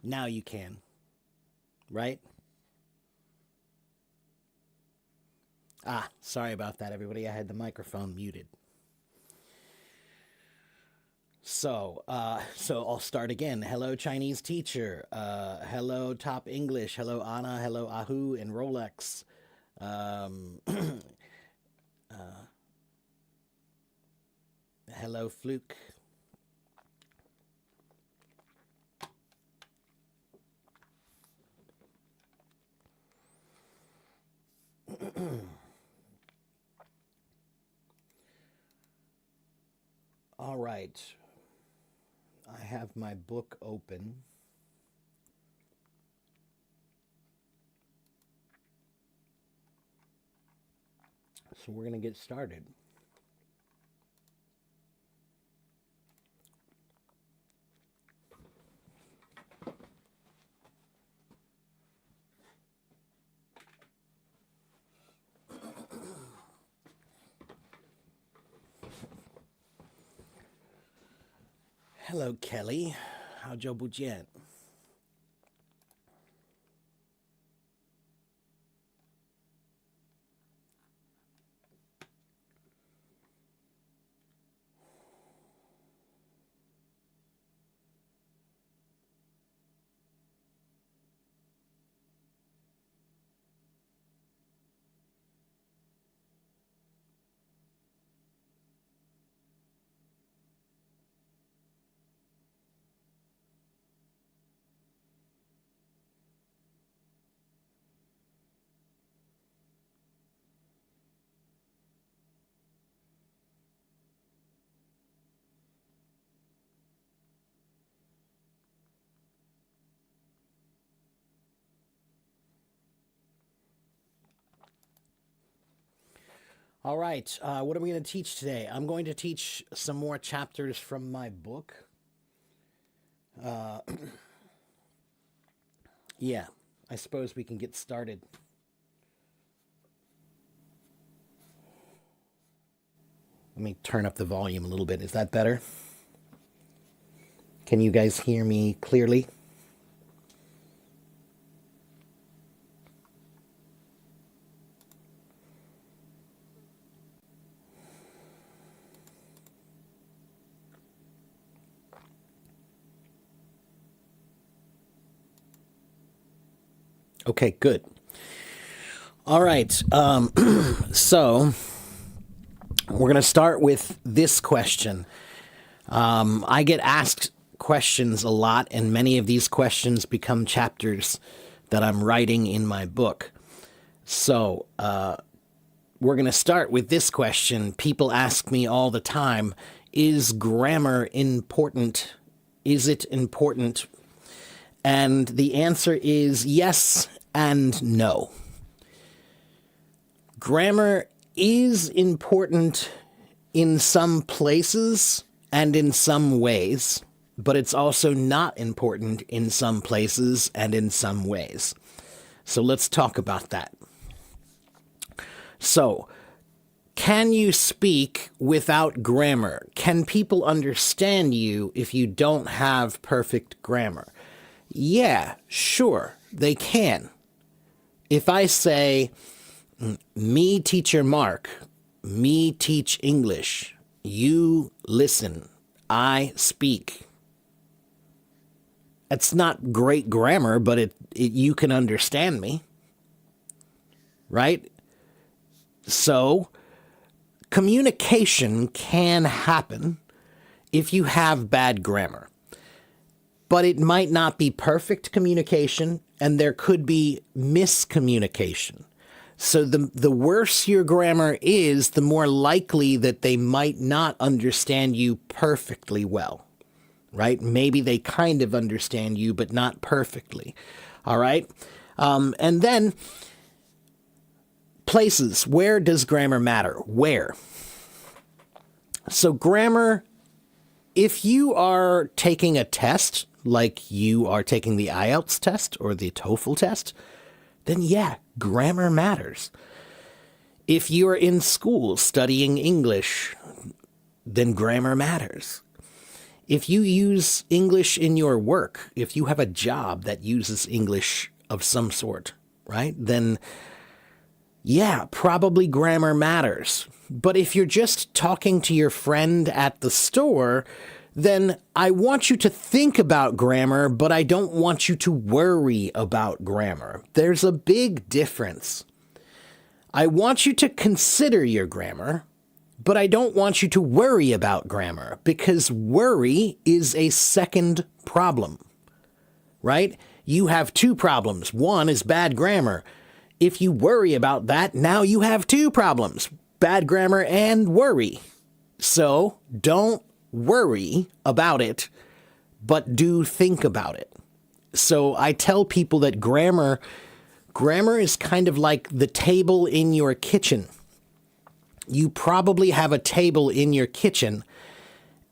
Now you can, right? Ah, sorry about that, everybody. I had the microphone muted. So I'll start again. Hello, Chinese teacher. Hello, Top English. Hello, Anna. Hello, Ahu and Rolex. Um, hello, Fluke. All right. I have my book open. So we're going to get started. Hello, Kelly. 好久不见. All right, what are we going to teach today? I'm going to teach some more chapters from my book. Yeah, I suppose we can get started. Let me turn up the volume a little bit. Is that better? Can you guys hear me clearly? Okay, good. All right, so we're going to start with this question. I get asked questions a lot, and many of these questions become chapters that I'm writing in my book. So we're going to start with this question. People ask me all the time, is grammar important? Is it important? And the answer is yes and no. Grammar is important in some places and in some ways, but it's also not important in some places and in some ways. So let's talk about that. So, can you speak without grammar? Can people understand you if you don't have perfect grammar? Yeah, sure, they can. If I say, me teacher Mark, me teach English, you listen, I speak. It's not great grammar, but you can understand me, right? So, communication can happen if you have bad grammar. But it might not be perfect communication, and there could be miscommunication. So the worse your grammar is, the more likely that they might not understand you perfectly well, right? Maybe they kind of understand you, but not perfectly, all right? And then places. Where does grammar matter? Where? So grammar, if you are taking a test, like you are taking the IELTS test or the TOEFL test, then yeah, grammar matters. If you're in school studying English, then grammar matters. If you use English in your work, if you have a job that uses English of some sort, right? Then yeah, probably grammar matters. But if you're just talking to your friend at the store, then I want you to think about grammar, but I don't want you to worry about grammar. There's a big difference. I want you to consider your grammar, but I don't want you to worry about grammar because worry is a second problem, right? You have two problems. One is bad grammar. If you worry about that, now you have two problems, bad grammar and worry. So don't worry about it, but do think about it. So I tell people that grammar is kind of like the table in your kitchen. You probably have a table in your kitchen,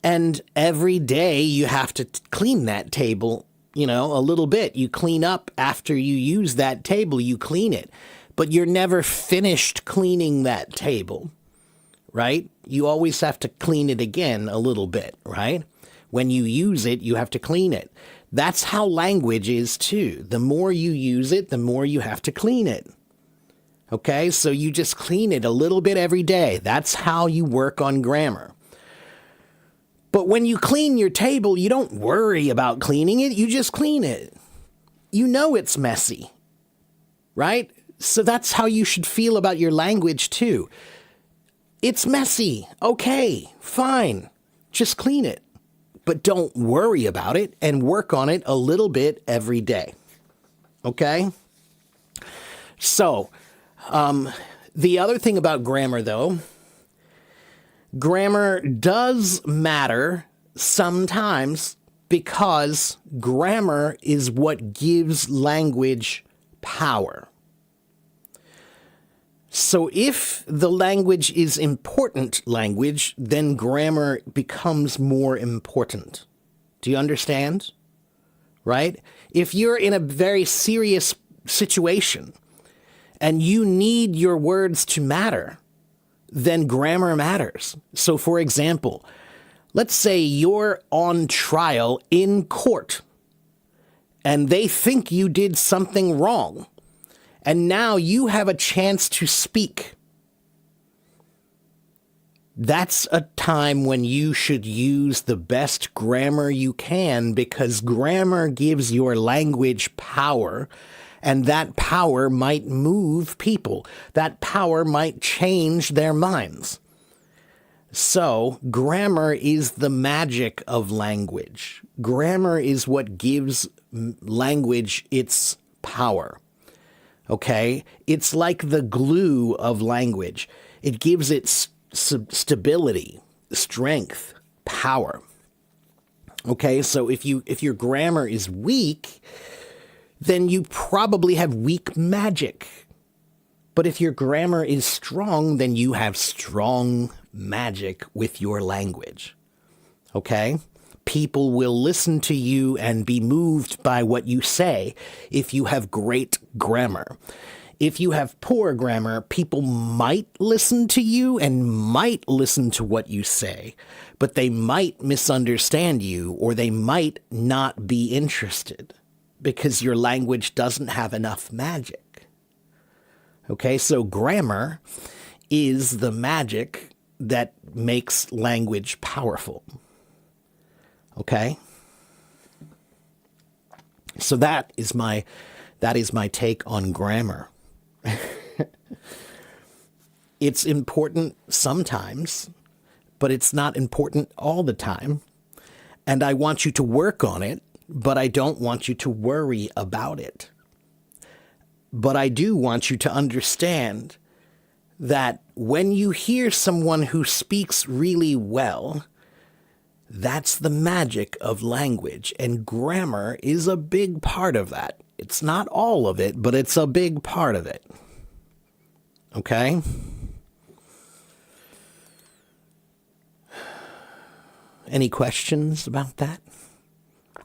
and every day you have to clean that table, a little bit. You clean up after you use that table, you clean it. But you're never finished cleaning that table, right? You always have to clean it again a little bit, right? When you use it, you have to clean it. That's how language is too. The more you use it, the more you have to clean it. Okay, so you just clean it a little bit every day. That's how you work on grammar. But when you clean your table, you don't worry about cleaning it, you just clean it. You know it's messy, right? So that's how you should feel about your language too. It's messy. Okay, fine. Just clean it. But don't worry about it and work on it a little bit every day. Okay? So, the other thing about grammar, though, grammar does matter sometimes because grammar is what gives language power. So if the language is important language, then grammar becomes more important. Do you understand? Right? If you're in a very serious situation and you need your words to matter, then grammar matters. So for example, let's say you're on trial in court and they think you did something wrong. And now you have a chance to speak. That's a time when you should use the best grammar you can because grammar gives your language power, and that power might move people. That power might change their minds. So, grammar is the magic of language. Grammar is what gives language its power. Okay? It's like the glue of language. It gives it stability, strength, power. Okay? So if your grammar is weak, then you probably have weak magic. But if your grammar is strong, then you have strong magic with your language. Okay? People will listen to you and be moved by what you say if you have great grammar. If you have poor grammar, people might listen to you and might listen to what you say, but they might misunderstand you or they might not be interested because your language doesn't have enough magic. Okay, so grammar is the magic that makes language powerful. Okay? So that is my take on grammar. It's important sometimes, but it's not important all the time. And I want you to work on it, but I don't want you to worry about it. But I do want you to understand that when you hear someone who speaks really well, that's the magic of language, and grammar is a big part of that. It's not all of it, but it's a big part of it. Okay? Any questions about that?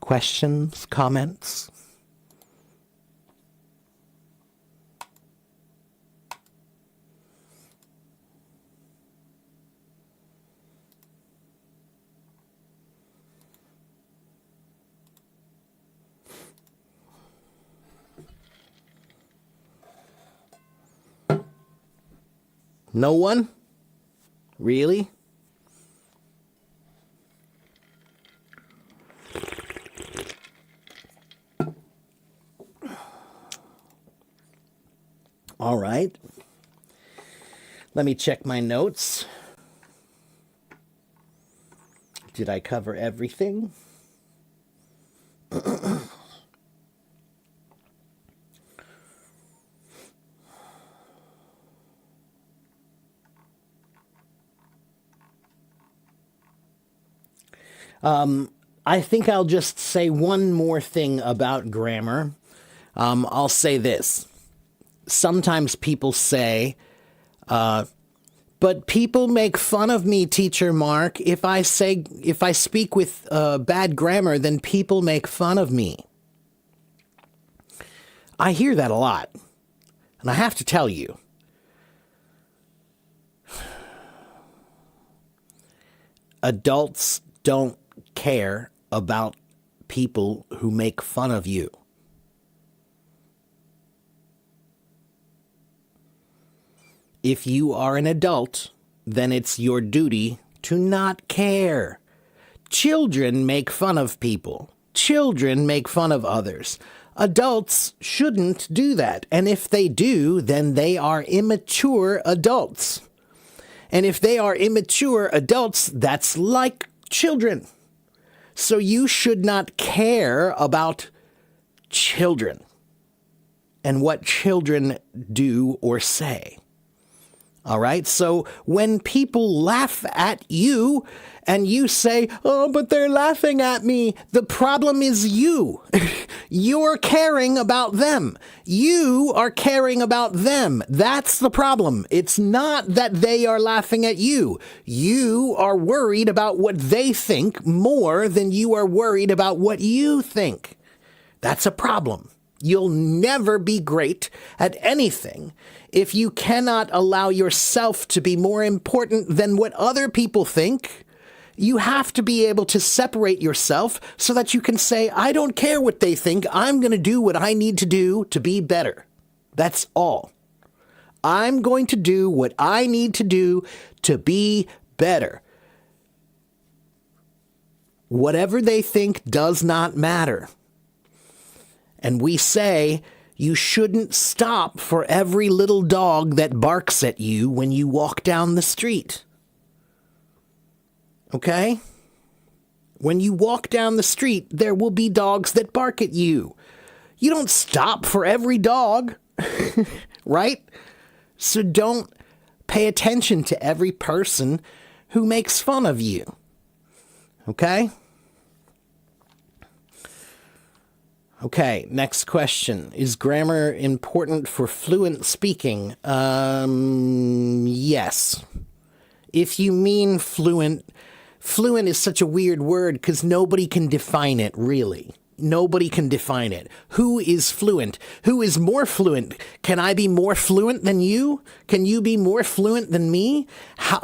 Questions? Comments? No one? Really? All right. Let me check my notes. Did I cover everything? I think I'll just say one more thing about grammar. I'll say this. Sometimes people say, but people make fun of me, Teacher Mark. If I speak with bad grammar, then people make fun of me. I hear that a lot. And I have to tell you, adults don't care about people who make fun of you. If you are an adult, then it's your duty to not care. Children make fun of people. Children make fun of others. Adults shouldn't do that. And if they do, then they are immature adults. And if they are immature adults, that's like children. So you should not care about children and what children do or say. All right. So when people laugh at you and you say, oh, but they're laughing at me, the problem is you. You're caring about them. You are caring about them. That's the problem. It's not that they are laughing at you. You are worried about what they think more than you are worried about what you think. That's a problem. You'll never be great at anything if you cannot allow yourself to be more important than what other people think. You have to be able to separate yourself so that you can say, I don't care what they think. I'm going to do what I need to do to be better. That's all. I'm going to do what I need to do to be better. Whatever they think does not matter. And we say, you shouldn't stop for every little dog that barks at you when you walk down the street. Okay? When you walk down the street, there will be dogs that bark at you. You don't stop for every dog, right? So don't pay attention to every person who makes fun of you. Okay? Okay, next question. Is grammar important for fluent speaking? Yes. If you mean fluent is such a weird word because nobody can define it, really. Nobody can define it. Who is fluent? Who is more fluent? Can I be more fluent than you? Can you be more fluent than me?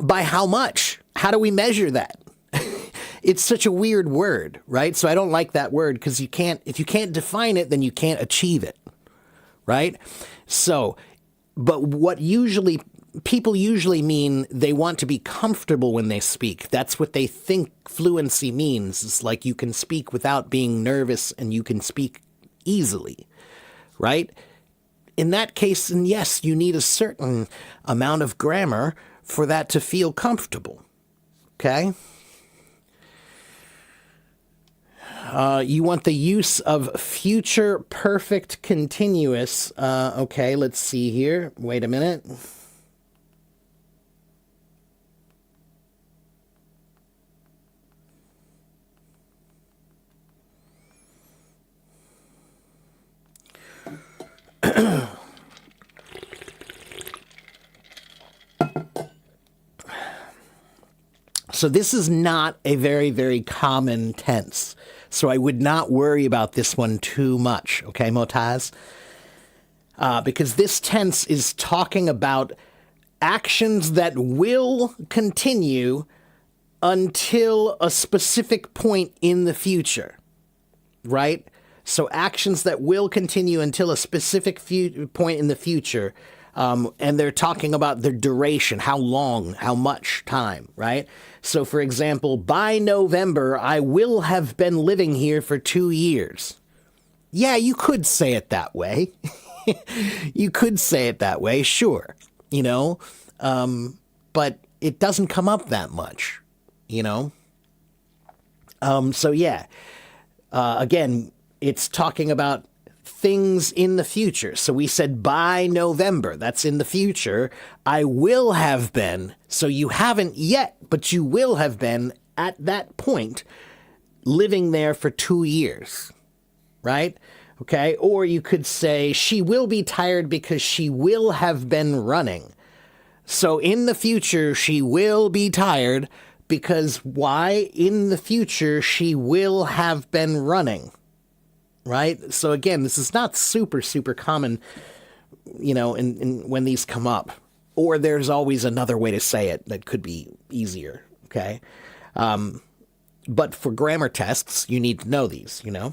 By how much? How do we measure that? It's such a weird word, right? So I don't like that word because if you can't define it, then you can't achieve it, right? So, but what people usually mean, they want to be comfortable when they speak. That's what they think fluency means. It's like you can speak without being nervous and you can speak easily, right? In that case, and yes, you need a certain amount of grammar for that to feel comfortable, okay? You want the use of future perfect continuous. Okay, let's see here. Wait a minute. So this is not a very, very common tense. So I would not worry about this one too much, okay, Motaz? Because this tense is talking about actions that will continue until a specific point in the future, right? So actions that will continue until a specific point in the future. And they're talking about the duration, how long, how much time, right? So, for example, by November, I will have been living here for 2 years. Yeah, you could say it that way. You could say it that way, sure, you know, but it doesn't come up that much, you know? So, yeah, again, it's talking about things in the future. So we said by November, that's in the future. I will have been. So you haven't yet, but you will have been at that point living there for 2 years, right? Okay. Or you could say she will be tired because she will have been running. So in the future, she will be tired because why? In the future, she will have been running. Right? So again, this is not super, super common, you know, when these come up. Or there's always another way to say it that could be easier, okay? But for grammar tests, you need to know these, you know?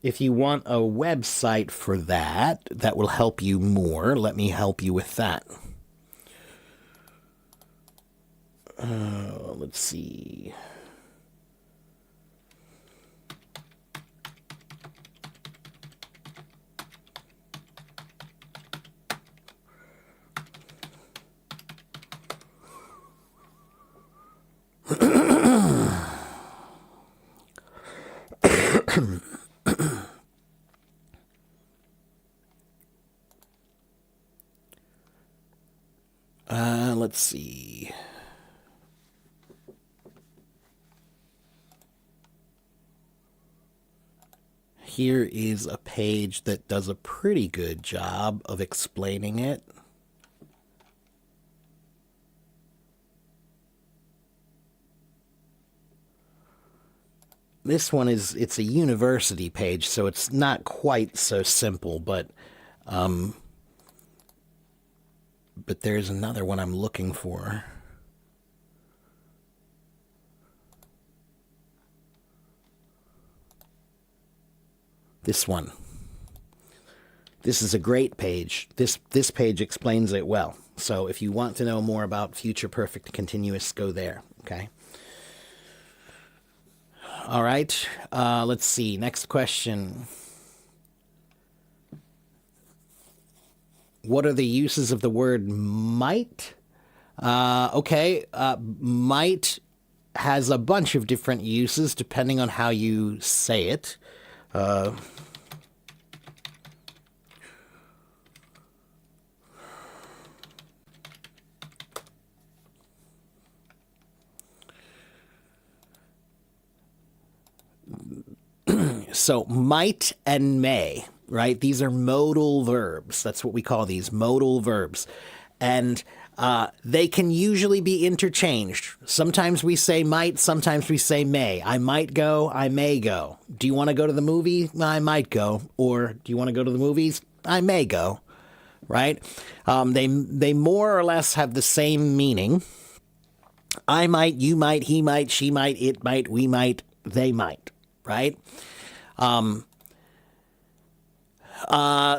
If you want a website for that, that will help you more, let me help you with that. Let's see. Let's see. Here is a page that does a pretty good job of explaining it. This one it's a university page, so it's not quite so simple, but there's another one I'm looking for. This one. This is a great page. This page explains it well. So if you want to know more about future perfect continuous, go there. Okay. All right. Let's see. Next question. What are the uses of the word might? Okay. Might has a bunch of different uses depending on how you say it. So might and may, right? These are modal verbs. That's what we call these, modal verbs. And they can usually be interchanged. Sometimes we say might, sometimes we say may. I might go, I may go. Do you want to go to the movie? I might go. Or do you want to go to the movies? I may go. Right? They more or less have the same meaning. I might, you might, he might, she might, it might, we might, they might. Right?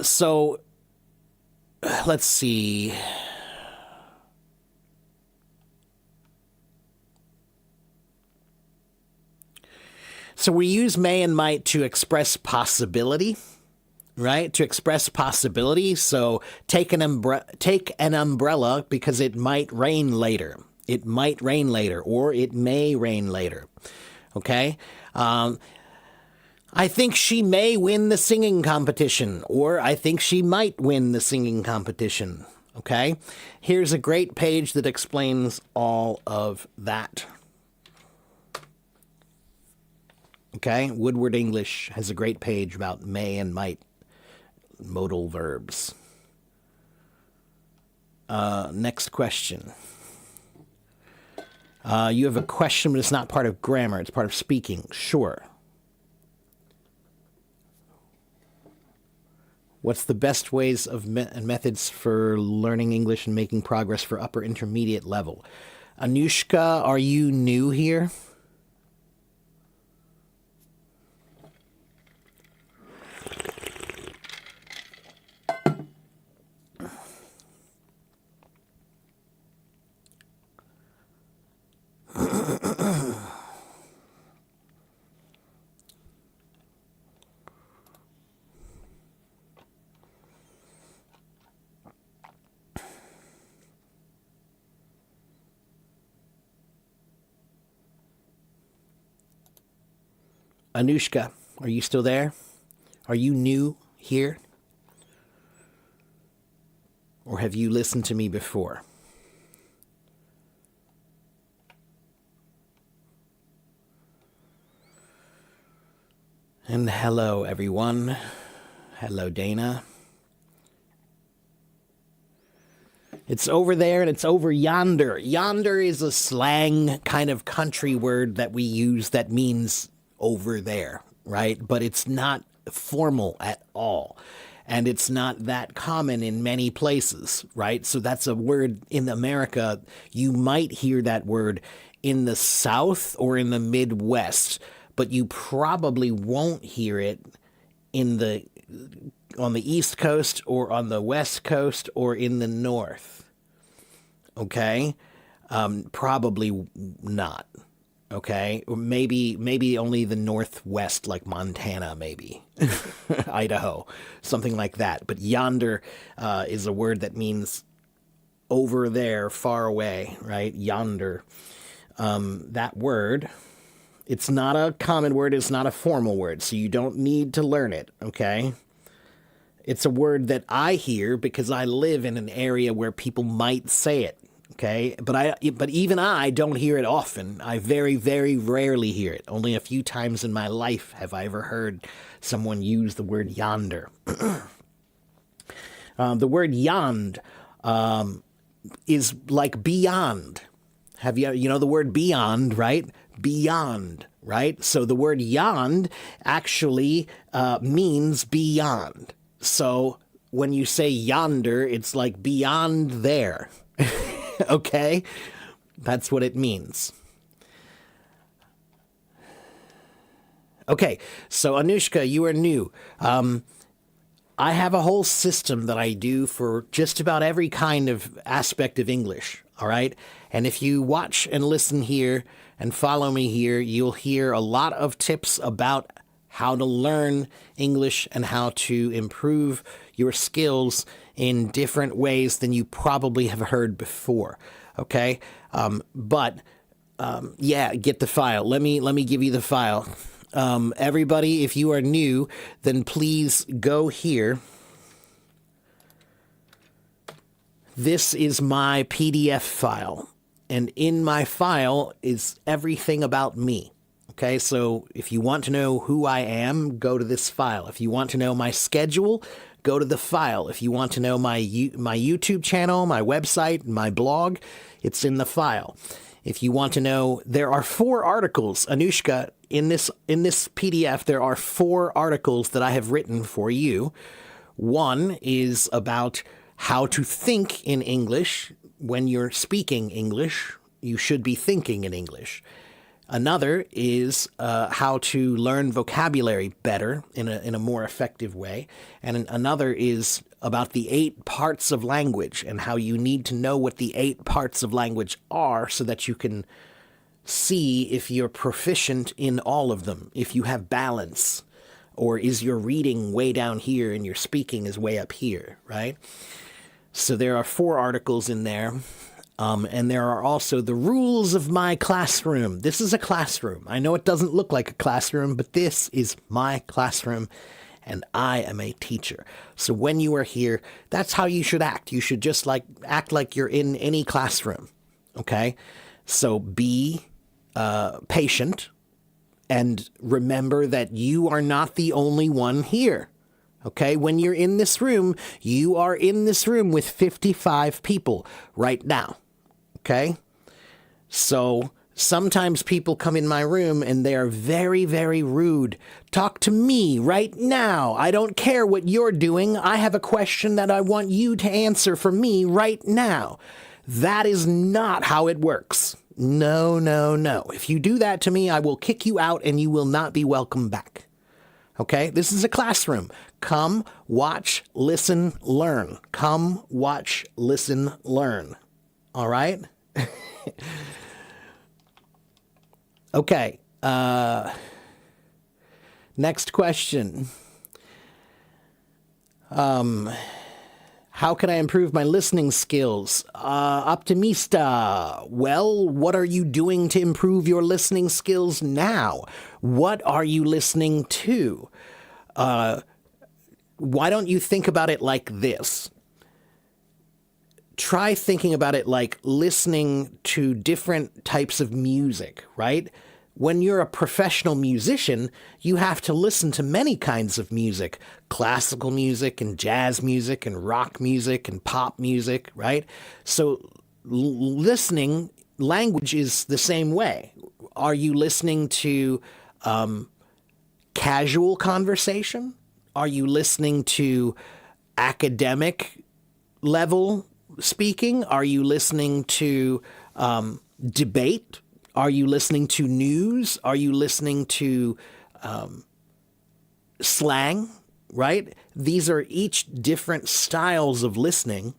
So let's see. So we use may and might to express possibility, right? To express possibility. So take an umbrella because it might rain later. It might rain later, or it may rain later. Okay? I think she may win the singing competition, or I think she might win the singing competition. Okay? Here's a great page that explains all of that. Okay? Woodward English has a great page about may and might modal verbs. Next question. You have a question, but it's not part of grammar. It's part of speaking. Sure. What's the best ways of and methods for learning English and making progress for upper intermediate level? Anushka, are you new here? Anushka, are you still there? Are you new here? Or have you listened to me before? And hello, everyone. Hello, Dana. It's over there and it's over yonder. Yonder is a slang kind of country word that we use that means over there, right? But it's not formal at all. And it's not that common in many places, right? So that's a word in America. You might hear that word in the South or in the Midwest, but you probably won't hear it on the East Coast or on the West Coast or in the North. Okay? Probably not. Okay? Or maybe only the Northwest, like Montana, maybe. Idaho. Something like that. But yonder is a word that means over there, far away, right? Yonder. That word, it's not a common word, it's not a formal word, so you don't need to learn it, okay? It's a word that I hear because I live in an area where people might say it, okay? But even I don't hear it often. I very, very rarely hear it. Only a few times in my life have I ever heard someone use the word yonder. The word yond is like beyond. You know the word beyond, right? Beyond, right? So the word yond actually means beyond. So when you say yonder, it's like beyond there. Okay? That's what it means. Okay, so Anushka, you are new. I have a whole system that I do for just about every kind of aspect of English, all right? And if you watch and listen here and follow me here, you'll hear a lot of tips about how to learn English and how to improve your skills in different ways than you probably have heard before, okay? Yeah, get the file. Let me give you the file. Everybody, if you are new, then please go here. This is my PDF file, and in my file is everything about me. Okay, so if you want to know who I am, go to this file. If you want to know my schedule, go to the file. If you want to know my YouTube channel, my website, my blog, it's in the file. If you want to know, there are 4 articles, Anushka, in this PDF, there are 4 articles that I have written for you. One is about how to think in English. When you're speaking English, you should be thinking in English. Another is how to learn vocabulary better in a more effective way. And another is about the 8 parts of language and how you need to know what the 8 parts of language are so that you can see if you're proficient in all of them, if you have balance, or is your reading way down here and your speaking is way up here, right? So there are 4 articles in there. And there are also the rules of my classroom. This is a classroom. I know it doesn't look like a classroom, but this is my classroom, and I am a teacher. So when you are here, that's how you should act. You should just act like you're in any classroom, okay? So be patient, and remember that you are not the only one here. Okay, when you're in this room, you are in this room with 55 people right now. Okay? So sometimes people come in my room and they are very, very rude. Talk to me right now. I don't care what you're doing. I have a question that I want you to answer for me right now. That is not how it works. No, no, no. If you do that to me, I will kick you out and you will not be welcome back. Okay? This is a classroom. Come, watch, listen, learn. Come, watch, listen, learn. All right? Okay. Next question. How How can I improve my listening skills? Optimista. Well, what are you doing to improve your listening skills now? What are you listening to? Why don't you think about it like this? Try thinking about it like listening to different types of music, right? When you're a professional musician, you have to listen to many kinds of music, classical music and jazz music and rock music and pop music, right? So listening language is the same way. Are you listening to casual conversation? Are you listening to academic level speaking? Are you listening to debate? Are you listening to news? Are you listening to slang, right? These are each different styles of listening,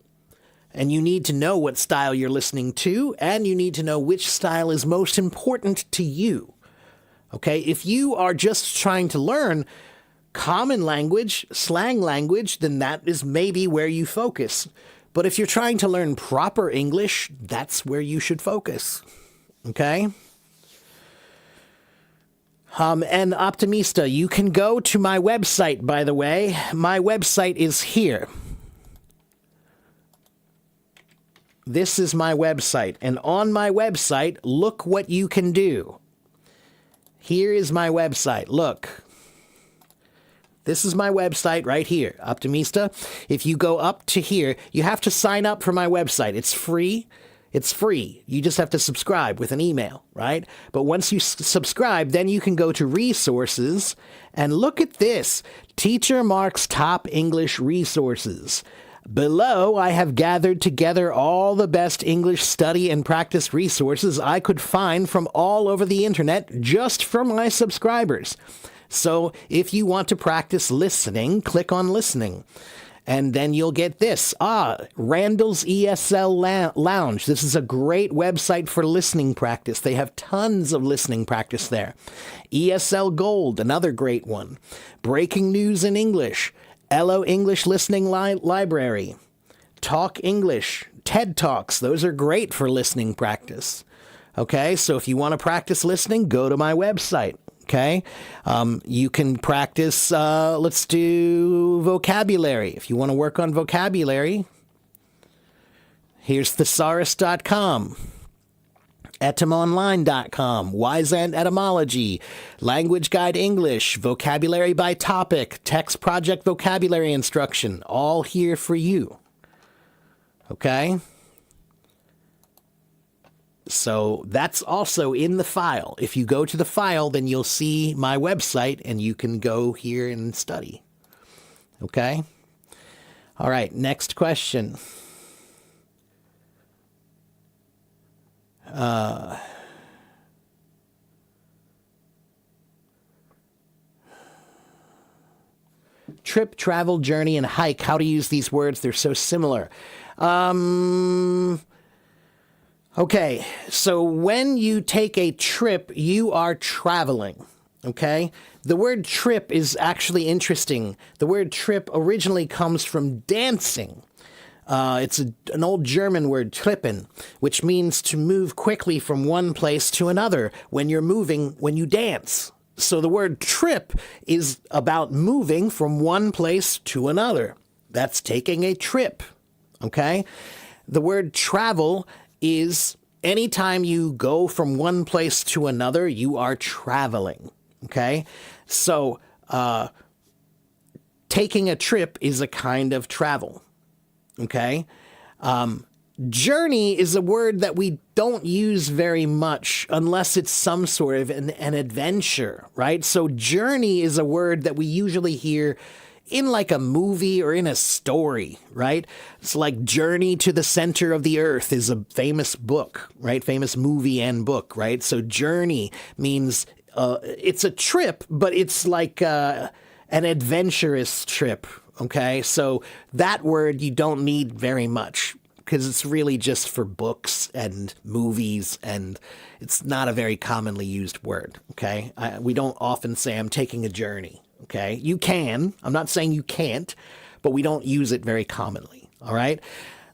and you need to know what style you're listening to, and you need to know which style is most important to you. Okay? If you are just trying to learn common language, slang language, then that is maybe where you focus. But if you're trying to learn proper English, that's where you should focus. Okay? And Optimista, you can go to my website, by the way. My website is here. This is my website. And on my website, look what you can do. Here is my website. Look. This is my website right here, Optimista. If you go up to here, you have to sign up for my website. It's free. It's free. You just have to subscribe with an email, right? But once you subscribe, then you can go to resources and look at this. Teacher Mark's top English resources. Below, I have gathered together all the best English study and practice resources I could find from all over the internet just for my subscribers. So if you want to practice listening, click on listening. And then you'll get this. Randall's ESL Lounge. This is a great website for listening practice. They have tons of listening practice there. ESL Gold, another great one. Breaking News in English. ELO English Listening Library. Talk English. TED Talks. Those are great for listening practice. Okay, so if you want to practice listening, go to my website. Okay, you can practice, let's do vocabulary. If you want to work on vocabulary, here's thesaurus.com, etymonline.com, Wyzant Etymology, Language Guide English, Vocabulary by Topic, Text Project Vocabulary Instruction, all here for you. Okay? So that's also in the file. If you go to the file, then you'll see my website and you can go here and study. Okay? All right, next question. Trip, travel, journey, and hike. How to use these words. They're so similar. Okay, so when you take a trip, you are traveling, okay? The word trip is actually interesting. The word trip originally comes from dancing. It's an old German word, trippen, which means to move quickly from one place to another when you're moving, when you dance. So the word trip is about moving from one place to another. That's taking a trip, okay? The word travel is anytime you go from one place to another, you are traveling, okay? So taking a trip is a kind of travel, okay? Journey is a word that we don't use very much unless it's some sort of an adventure, right? So journey is a word that we usually hear in like a movie or in a story, right? It's like Journey to the Center of the Earth is a famous book, right? Famous movie and book, right? So journey means it's a trip, but it's like an adventurous trip, okay? So that word you don't need very much because it's really just for books and movies, and it's not a very commonly used word, okay? We don't often say I'm taking a journey. Okay, you can. I'm not saying you can't, but we don't use it very commonly. All right.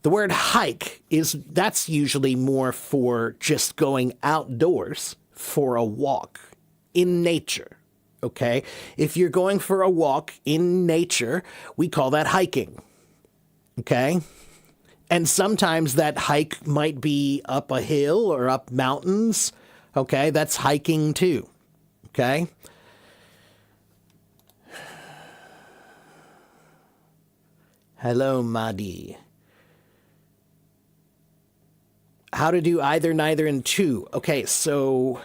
The word hike that's usually more for just going outdoors for a walk in nature. Okay. If you're going for a walk in nature, we call that hiking. Okay. And sometimes that hike might be up a hill or up mountains. Okay. That's hiking too. Okay. Hello, Madi. How to do either, neither, and two. Okay, so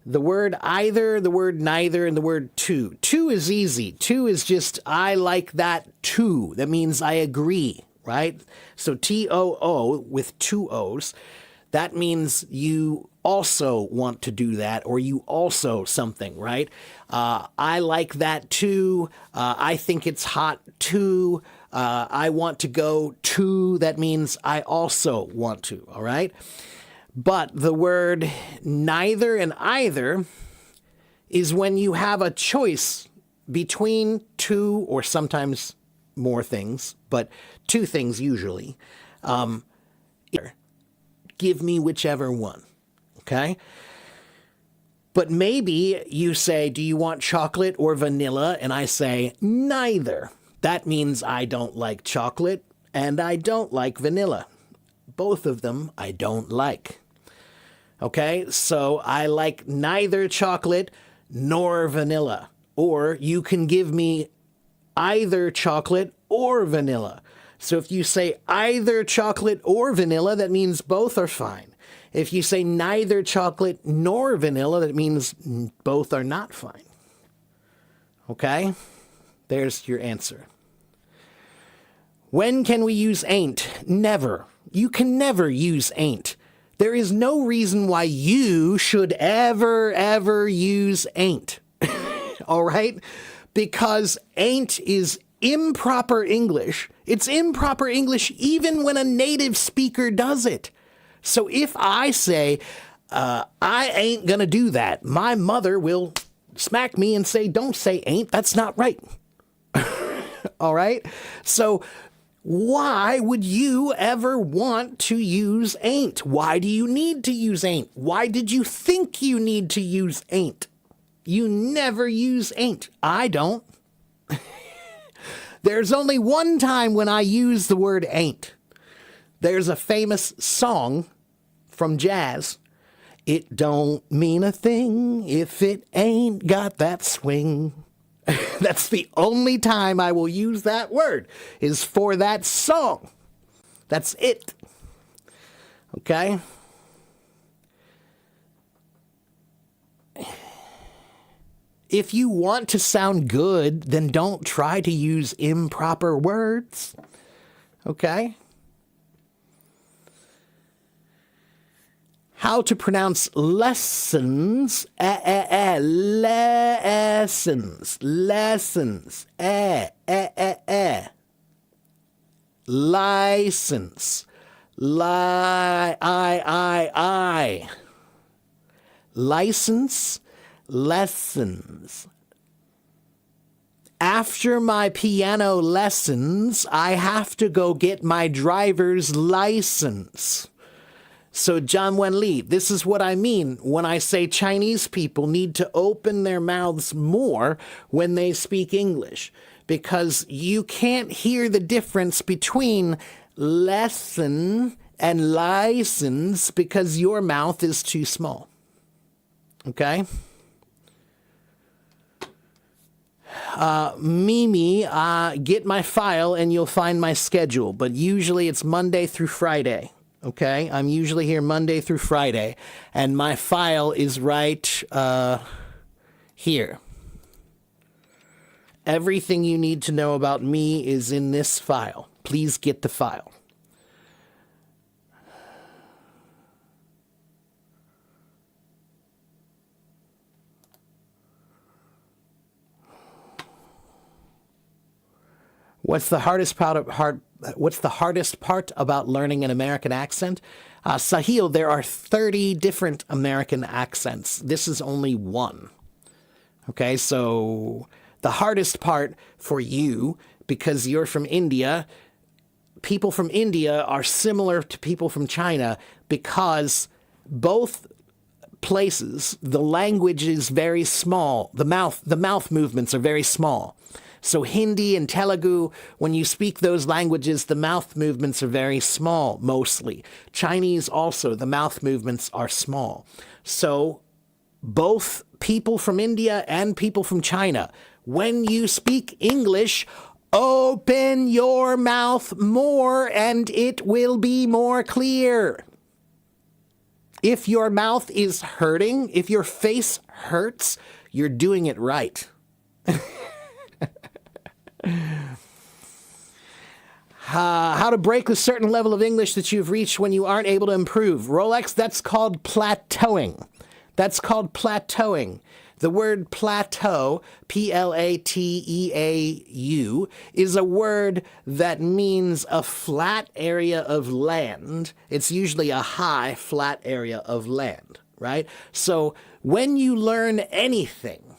the word either, the word neither, and the word two. Two is easy. Two is just, I like that too. That means I agree, right? So T-O-O with two O's, that means you also want to do that, or you also something, right? I like that too. I think it's hot too. I want to go to, that means I also want to, all right? But the word neither and either is when you have a choice between two or sometimes more things, but two things usually. Give me whichever one, okay? But maybe you say, do you want chocolate or vanilla? And I say, neither. That means I don't like chocolate and I don't like vanilla. Both of them I don't like. Okay, so I like neither chocolate nor vanilla. Or you can give me either chocolate or vanilla. So if you say either chocolate or vanilla, that means both are fine. If you say neither chocolate nor vanilla, that means both are not fine. Okay? There's your answer. When can we use ain't? Never. You can never use ain't. There is no reason why you should ever use ain't. All right? Because ain't is improper English. It's improper English even when a native speaker does it. So if I say, I ain't gonna do that, my mother will smack me and say, don't say ain't, that's not right. All right? So why would you ever want to use ain't? Why do you need to use ain't? Why did you think you need to use ain't? You never use ain't. I don't. There's only one time when I use the word ain't. There's a famous song from jazz. It don't mean a thing if it ain't got that swing. That's the only time I will use that word, is for that song. That's it. Okay? If you want to sound good, then don't try to use improper words. Okay? How to pronounce lessons, lessons, lessons, license, license, lessons. After my piano lessons, I have to go get my driver's license. So John Wen Lee, this is what I mean when I say Chinese people need to open their mouths more when they speak English, because you can't hear the difference between lesson and license because your mouth is too small. Okay? Mimi, get my file and you'll find my schedule, but usually it's Monday through Friday. Okay, I'm usually here Monday through Friday, and my file is right here. Everything you need to know about me is in this file. Please get the file. What's the hardest part about learning an American accent? Sahil, there are 30 different American accents. This is only one. Okay, so the hardest part for you, because you're from India, people from India are similar to people from China because both places, the language is very small. The mouth movements are very small. So Hindi and Telugu, when you speak those languages, the mouth movements are very small, mostly. Chinese also, the mouth movements are small. So both people from India and people from China, when you speak English, open your mouth more and it will be more clear. If your mouth is hurting, if your face hurts, you're doing it right. How to break a certain level of English that you've reached when you aren't able to improve. Rolex, that's called plateauing. That's called plateauing. The word plateau, Plateau, is a word that means a flat area of land. It's usually a high, flat area of land, right? So when you learn anything,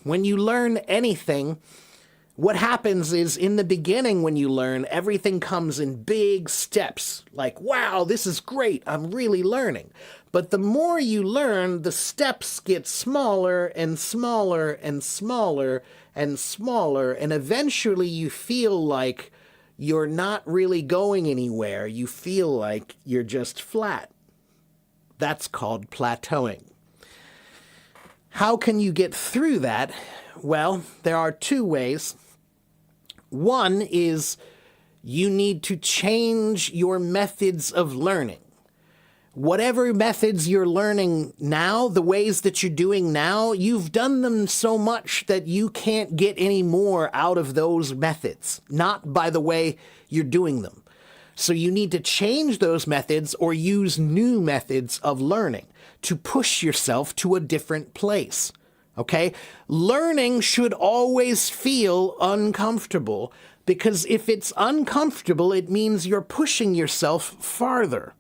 what happens is in the beginning when you learn, everything comes in big steps. Like, wow, this is great. I'm really learning. But the more you learn, the steps get smaller and smaller and smaller and smaller. And eventually you feel like you're not really going anywhere. You feel like you're just flat. That's called plateauing. How can you get through that? Well, there are two ways. One is you need to change your methods of learning. Whatever methods you're learning now, the ways that you're doing now, you've done them so much that you can't get any more out of those methods, not by the way you're doing them. So you need to change those methods or use new methods of learning to push yourself to a different place. Okay? Learning should always feel uncomfortable because if it's uncomfortable, it means you're pushing yourself farther.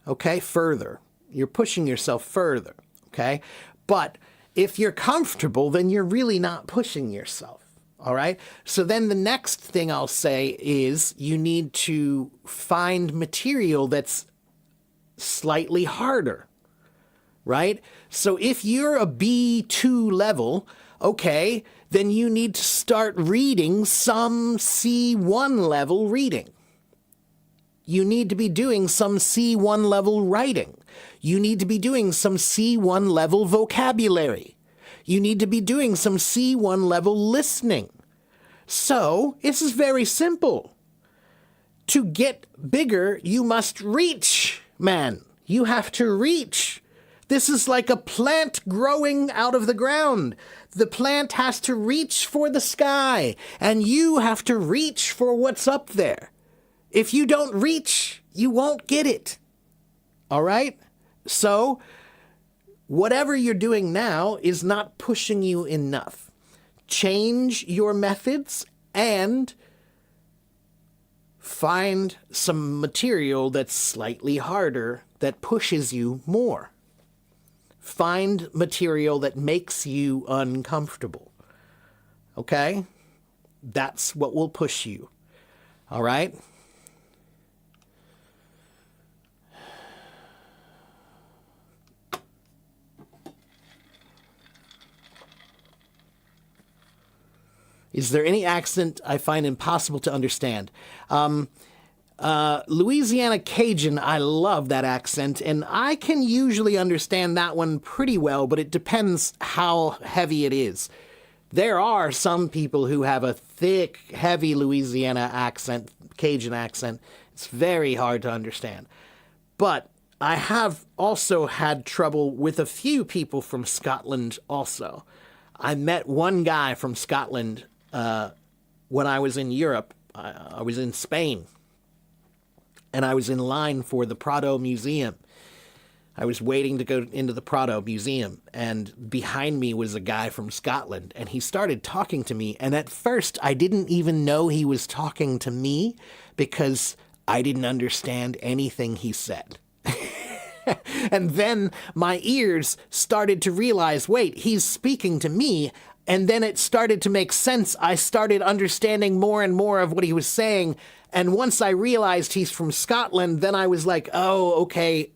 Okay? Further. You're pushing yourself further. Okay? But if you're comfortable, then you're really not pushing yourself. All right? So then the next thing I'll say is you need to find material that's slightly harder. Right? So if you're a B2 level, okay, then you need to start reading some C1 level reading. You need to be doing some C1 level writing. You need to be doing some C1 level vocabulary. You need to be doing some C1 level listening. So, this is very simple. To get bigger, you must reach, man. You have to reach. This is like a plant growing out of the ground. The plant has to reach for the sky, and you have to reach for what's up there. If you don't reach, you won't get it. All right? So, whatever you're doing now is not pushing you enough. Change your methods and find some material that's slightly harder that pushes you more. Find material that makes you uncomfortable. Okay? That's what will push you. All right? Is there any accent I find impossible to understand? Louisiana Cajun, I love that accent, and I can usually understand that one pretty well, but it depends how heavy it is. There are some people who have a thick, heavy Louisiana accent, Cajun accent. It's very hard to understand. But I have also had trouble with a few people from Scotland also. I met one guy from Scotland when I was in Europe. I was in Spain, and I was in line for the Prado Museum. I was waiting to go into the Prado Museum, and behind me was a guy from Scotland, and he started talking to me, and at first I didn't even know he was talking to me because I didn't understand anything he said. And then my ears started to realize, wait, he's speaking to me. And then it started to make sense. I started understanding more and more of what he was saying. And once I realized he's from Scotland, then I was like, oh, okay,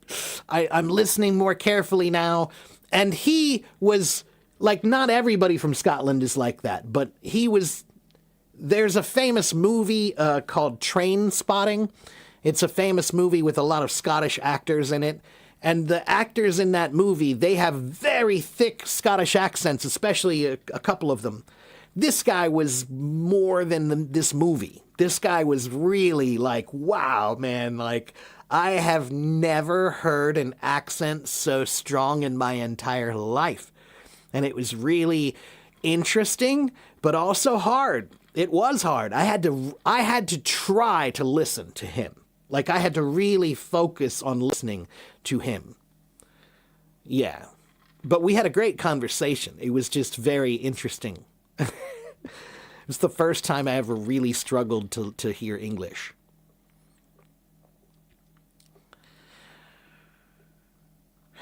I'm listening more carefully now. And he was like, not everybody from Scotland is like that, but he was. There's a famous movie called Train Spotting. It's a famous movie with a lot of Scottish actors in it. And the actors in that movie, they have very thick Scottish accents, especially a couple of them. This guy was more than this movie. This guy was really like, wow, man, like, I have never heard an accent so strong in my entire life. And it was really interesting, but also hard. It was hard. I had to try to listen to him. Like, I had to really focus on listening to him. Yeah. But we had a great conversation. It was just very interesting. It was the first time I ever really struggled to hear English.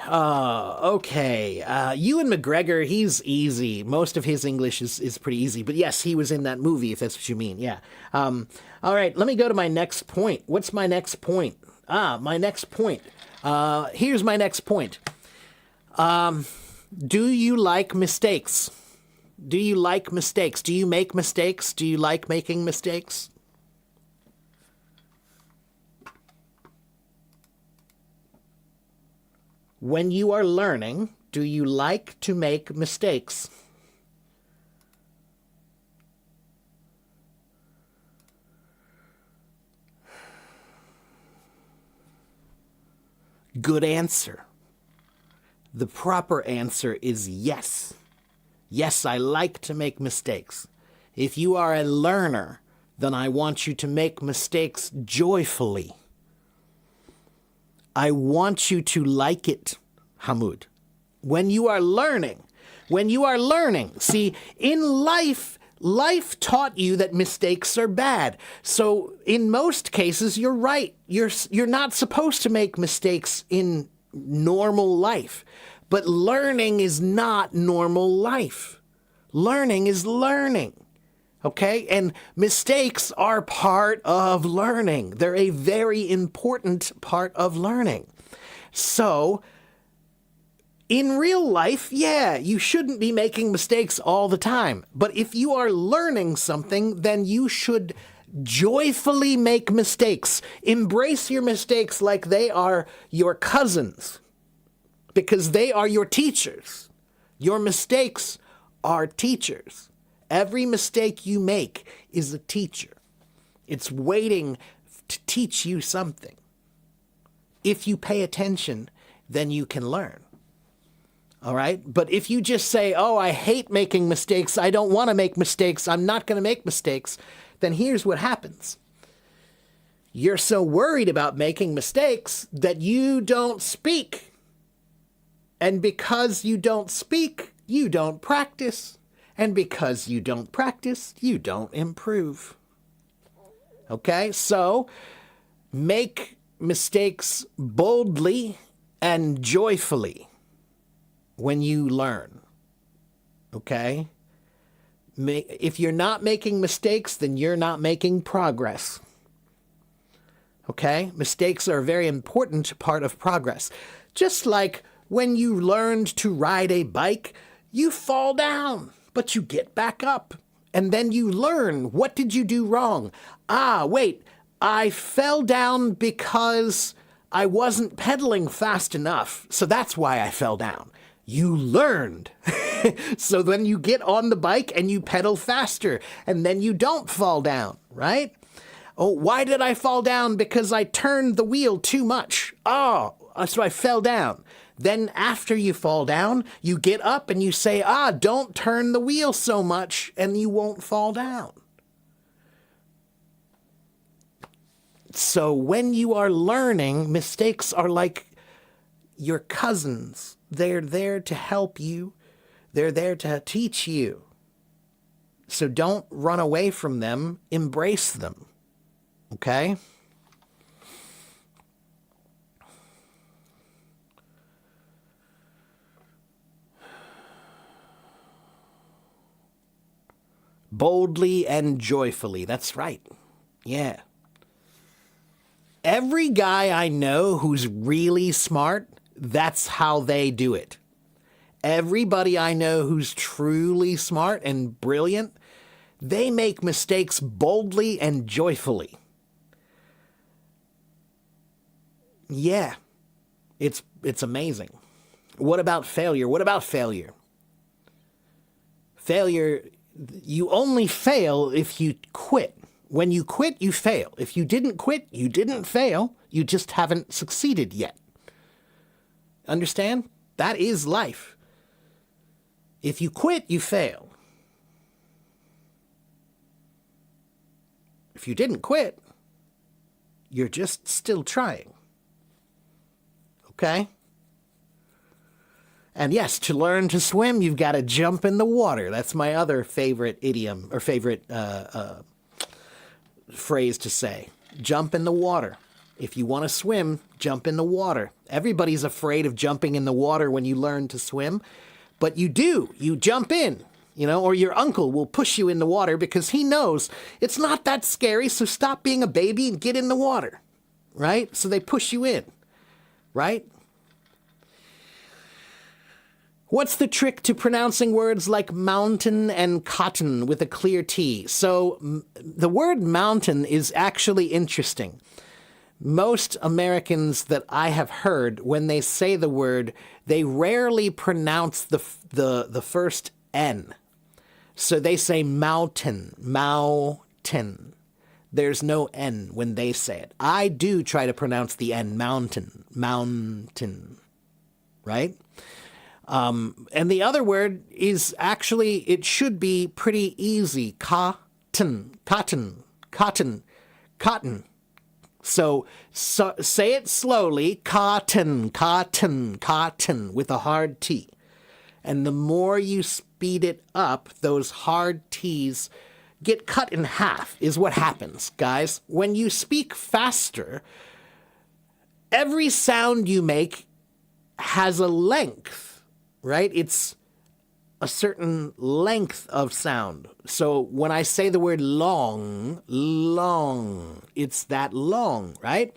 Okay. Ewan McGregor, he's easy. Most of his English is pretty easy. But yes, he was in that movie, if that's what you mean. Yeah. All right, let me go to my next point. What's my next point? My next point. Here's my next point. Do you like mistakes? Do you like mistakes? Do you make mistakes? Do you like making mistakes? When you are learning, do you like to make mistakes? Good answer. The proper answer is yes. Yes, I like to make mistakes. If you are a learner, then I want you to make mistakes joyfully. I want you to like it, Hamoud. When you are learning, see, in life taught you that mistakes are bad. So in most cases, you're right. You're not supposed to make mistakes in normal life. But learning is not normal life. Learning is learning. Okay? And mistakes are part of learning. They're a very important part of learning. So, in real life, yeah, you shouldn't be making mistakes all the time. But if you are learning something, then you should joyfully make mistakes. Embrace your mistakes like they are your cousins, because they are your teachers. Your mistakes are teachers. Every mistake you make is a teacher. It's waiting to teach you something. If you pay attention, then you can learn. All right? But if you just say, oh, I hate making mistakes, I don't want to make mistakes, I'm not going to make mistakes, then here's what happens. You're so worried about making mistakes that you don't speak. And because you don't speak, you don't practice. And because you don't practice, you don't improve. Okay? So, make mistakes boldly and joyfully when you learn. Okay? If you're not making mistakes, then you're not making progress. Okay? Mistakes are a very important part of progress. Just like when you learned to ride a bike, you fall down, but you get back up. And then you learn, what did you do wrong? Wait, I fell down because I wasn't pedaling fast enough. So that's why I fell down. You learned. So then you get on the bike and you pedal faster, and then you don't fall down, right? Oh, why did I fall down? Because I turned the wheel too much. Oh, so I fell down. Then after you fall down, you get up and you say, don't turn the wheel so much, and you won't fall down. So when you are learning, mistakes are like your cousins. They're there to help you. They're there to teach you. So don't run away from them. Embrace them. Okay? Boldly and joyfully. That's right. Yeah. Every guy I know who's really smart, that's how they do it. Everybody I know who's truly smart and brilliant, they make mistakes boldly and joyfully. Yeah, it's amazing. What about failure? What about failure? Failure, you only fail if you quit. When you quit, you fail. If you didn't quit, you didn't fail. You just haven't succeeded yet. Understand? That is life. If you quit, you fail. If you didn't quit, you're just still trying. Okay? And yes, to learn to swim, you've got to jump in the water. That's my other favorite idiom or favorite phrase to say. Jump in the water. If you want to swim, jump in the water. Everybody's afraid of jumping in the water when you learn to swim, but you do. You jump in, or your uncle will push you in the water because he knows it's not that scary, so stop being a baby and get in the water, right? So they push you in, right? What's the trick to pronouncing words like mountain and cotton with a clear T? So the word mountain is actually interesting. Most Americans that I have heard, when they say the word, they rarely pronounce the first N. So they say mountain, mountain. There's no N when they say it. I do try to pronounce the N, mountain, mountain, right? And the other word is actually, it should be pretty easy. Cotton, cotton, cotton, cotton. So say it slowly, cotton, cotton, cotton, with a hard T. And the more you speed it up, those hard T's get cut in half, is what happens, guys. When you speak faster, every sound you make has a length. Right? It's a certain length of sound. So when I say the word long, long, it's that long, right?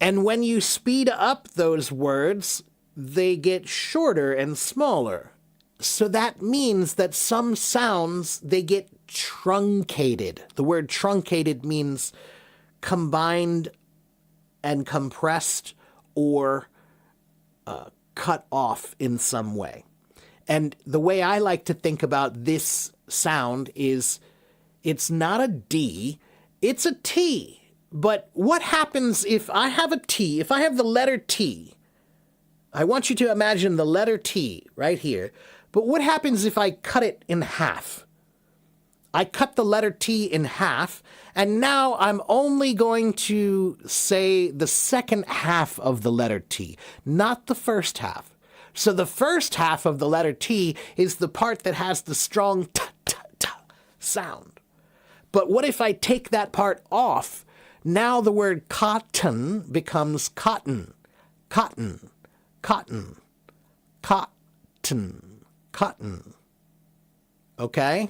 And when you speed up those words, they get shorter and smaller. So that means that some sounds, they get truncated. The word truncated means combined and compressed or cut off in some way. And the way I like to think about this sound is it's not a D, it's a T. But what happens if I have a T, if I have the letter T? I want you to imagine the letter T right here. But what happens if I cut it in half? I cut the letter T in half, and now I'm only going to say the second half of the letter T, not the first half. So the first half of the letter T is the part that has the strong t sound. But what if I take that part off? Now the word cotton becomes cotton, cotton, cotton, cotton, cotton. Okay?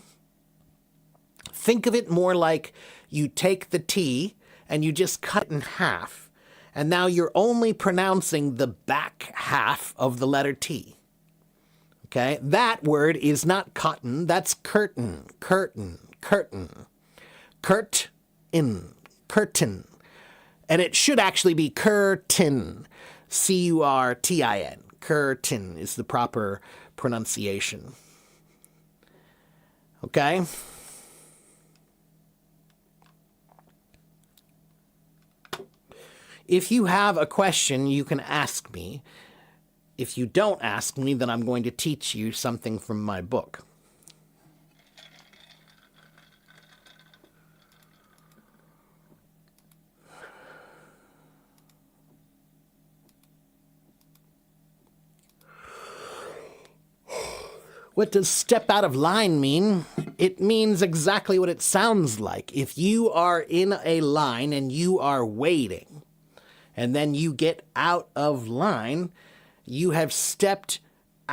Think of it more like you take the T and you just cut it in half. And now you're only pronouncing the back half of the letter T. Okay? That word is not cotton, that's curtain, curtain, curtain. Curtain, curtain. And it should actually be curtain. C-U-R-T-I-N. Curtain is the proper pronunciation. Okay? If you have a question, you can ask me. If you don't ask me, then I'm going to teach you something from my book. What does step out of line mean? It means exactly what it sounds like. If you are in a line and you are waiting, and then you get out of line, you have stepped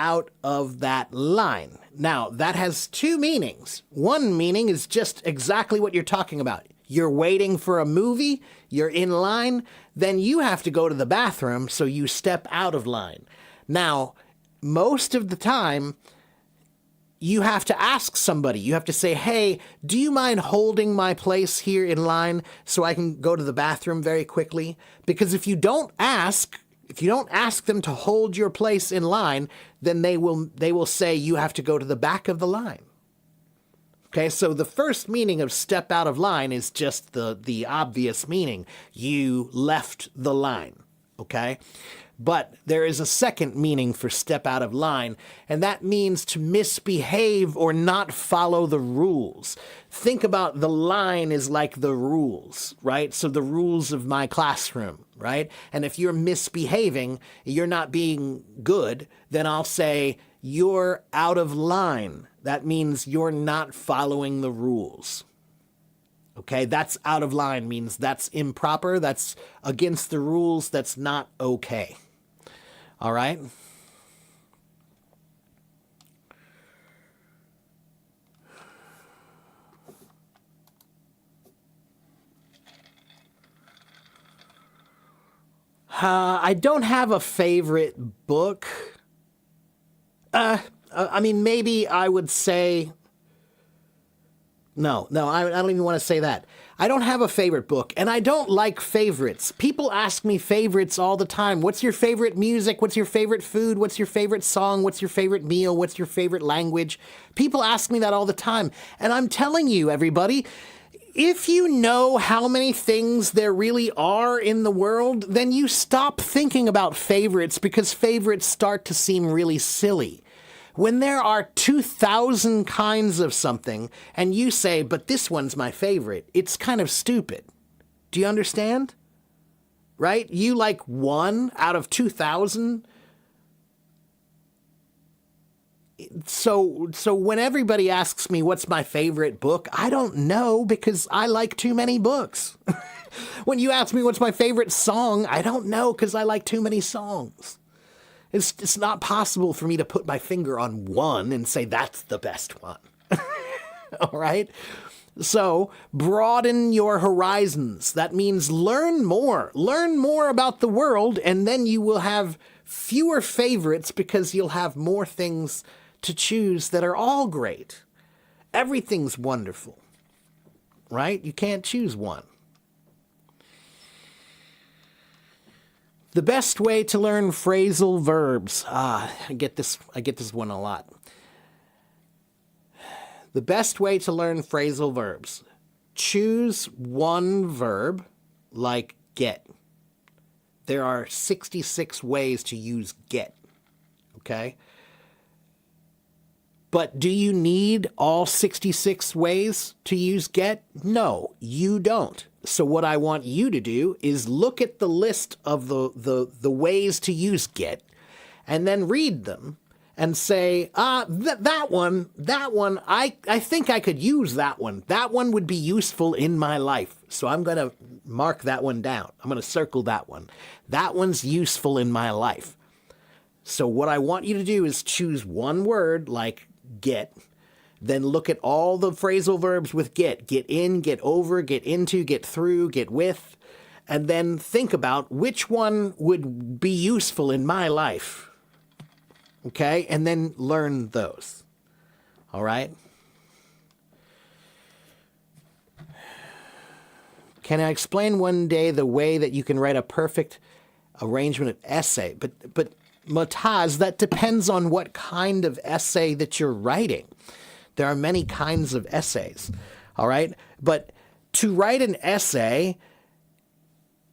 out of that line. Now, that has two meanings. One meaning is just exactly what you're talking about. You're waiting for a movie, you're in line, then you have to go to the bathroom, so you step out of line. Now, most of the time, you have to ask somebody. You have to say, hey, do you mind holding my place here in line so I can go to the bathroom very quickly? Because if you don't ask them to hold your place in line, then they will say you have to go to the back of the line. Okay, so the first meaning of step out of line is just the obvious meaning. You left the line, okay? But there is a second meaning for step out of line, and that means to misbehave or not follow the rules. Think about the line is like the rules, right? So the rules of my classroom, right? And if you're misbehaving, you're not being good, then I'll say, you're out of line. That means you're not following the rules. Okay, that's out of line, means that's improper, that's against the rules, that's not okay. All right? I don't have a favorite book. I mean, maybe I would say... No, I don't even want to say that. I don't have a favorite book, and I don't like favorites. People ask me favorites all the time. What's your favorite music? What's your favorite food? What's your favorite song? What's your favorite meal? What's your favorite language? People ask me that all the time. And I'm telling you, everybody, if you know how many things there really are in the world, then you stop thinking about favorites because favorites start to seem really silly. When there are 2,000 kinds of something and you say, but this one's my favorite, it's kind of stupid. Do you understand? Right? You like one out of 2,000. So when everybody asks me what's my favorite book, I don't know because I like too many books. When you ask me what's my favorite song, I don't know because I like too many songs. It's not possible for me to put my finger on one and say that's the best one. All right? So broaden your horizons. That means learn more. Learn more about the world, and then you will have fewer favorites because you'll have more things to choose that are all great. Everything's wonderful. Right? You can't choose one. The best way to learn phrasal verbs. I get this one a lot. The best way to learn phrasal verbs. Choose one verb like get. There are 66 ways to use get. Okay? But do you need all 66 ways to use get? No, you don't. So what I want you to do is look at the list of the ways to use get and then read them and say, that one, I think I could use that one. That one would be useful in my life. So I'm going to mark that one down. I'm going to circle that one. That one's useful in my life. So what I want you to do is choose one word like get. Then look at all the phrasal verbs with get. Get in, get over, get into, get through, get with. And then think about which one would be useful in my life. Okay? And then learn those. All right? Can I explain one day the way that you can write a perfect arrangement of essay? But Motaz, that depends on what kind of essay that you're writing. There are many kinds of essays, all right? But to write an essay,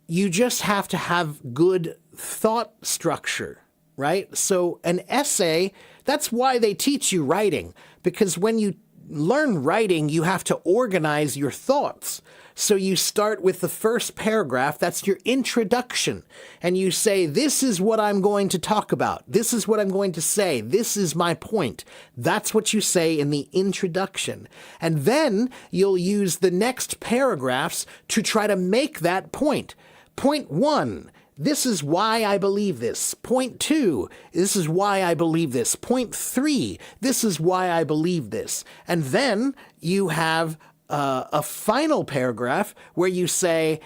you just have to have good thought structure, right? So an essay, that's why they teach you writing, because when you learn writing, you have to organize your thoughts. So you start with the first paragraph, that's your introduction, and you say, this is what I'm going to talk about. This is what I'm going to say. This is my point. That's what you say in the introduction. And then you'll use the next paragraphs to try to make that point. Point one, this is why I believe this. Point 2, this is why I believe this. Point 3, this is why I believe this. And then you have a final paragraph where you say,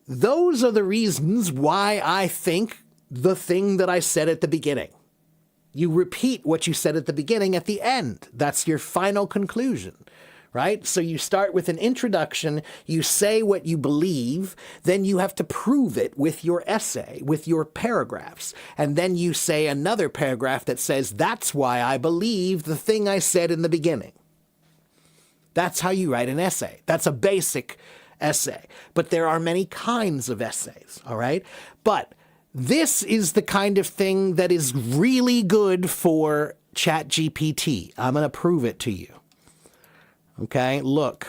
those are the reasons why I think the thing that I said at the beginning. You repeat what you said at the beginning at the end. That's your final conclusion, right? So you start with an introduction, you say what you believe, then you have to prove it with your essay, with your paragraphs. And then you say another paragraph that says, that's why I believe the thing I said in the beginning. That's how you write an essay. That's a basic essay. But there are many kinds of essays, all right? But this is the kind of thing that is really good for ChatGPT. I'm going to prove it to you. Okay, look.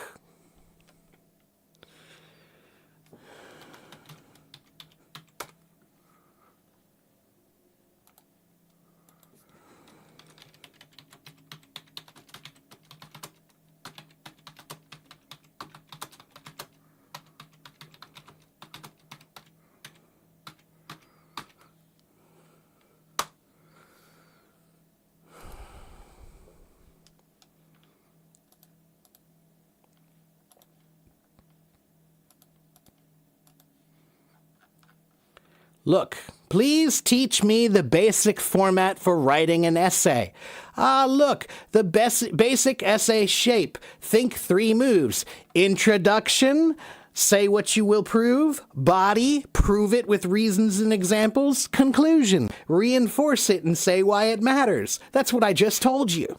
Look, please teach me the basic format for writing an essay. Look, the basic essay shape. Think 3 moves. Introduction, say what you will prove. Body, prove it with reasons and examples. Conclusion, reinforce it and say why it matters. That's what I just told you.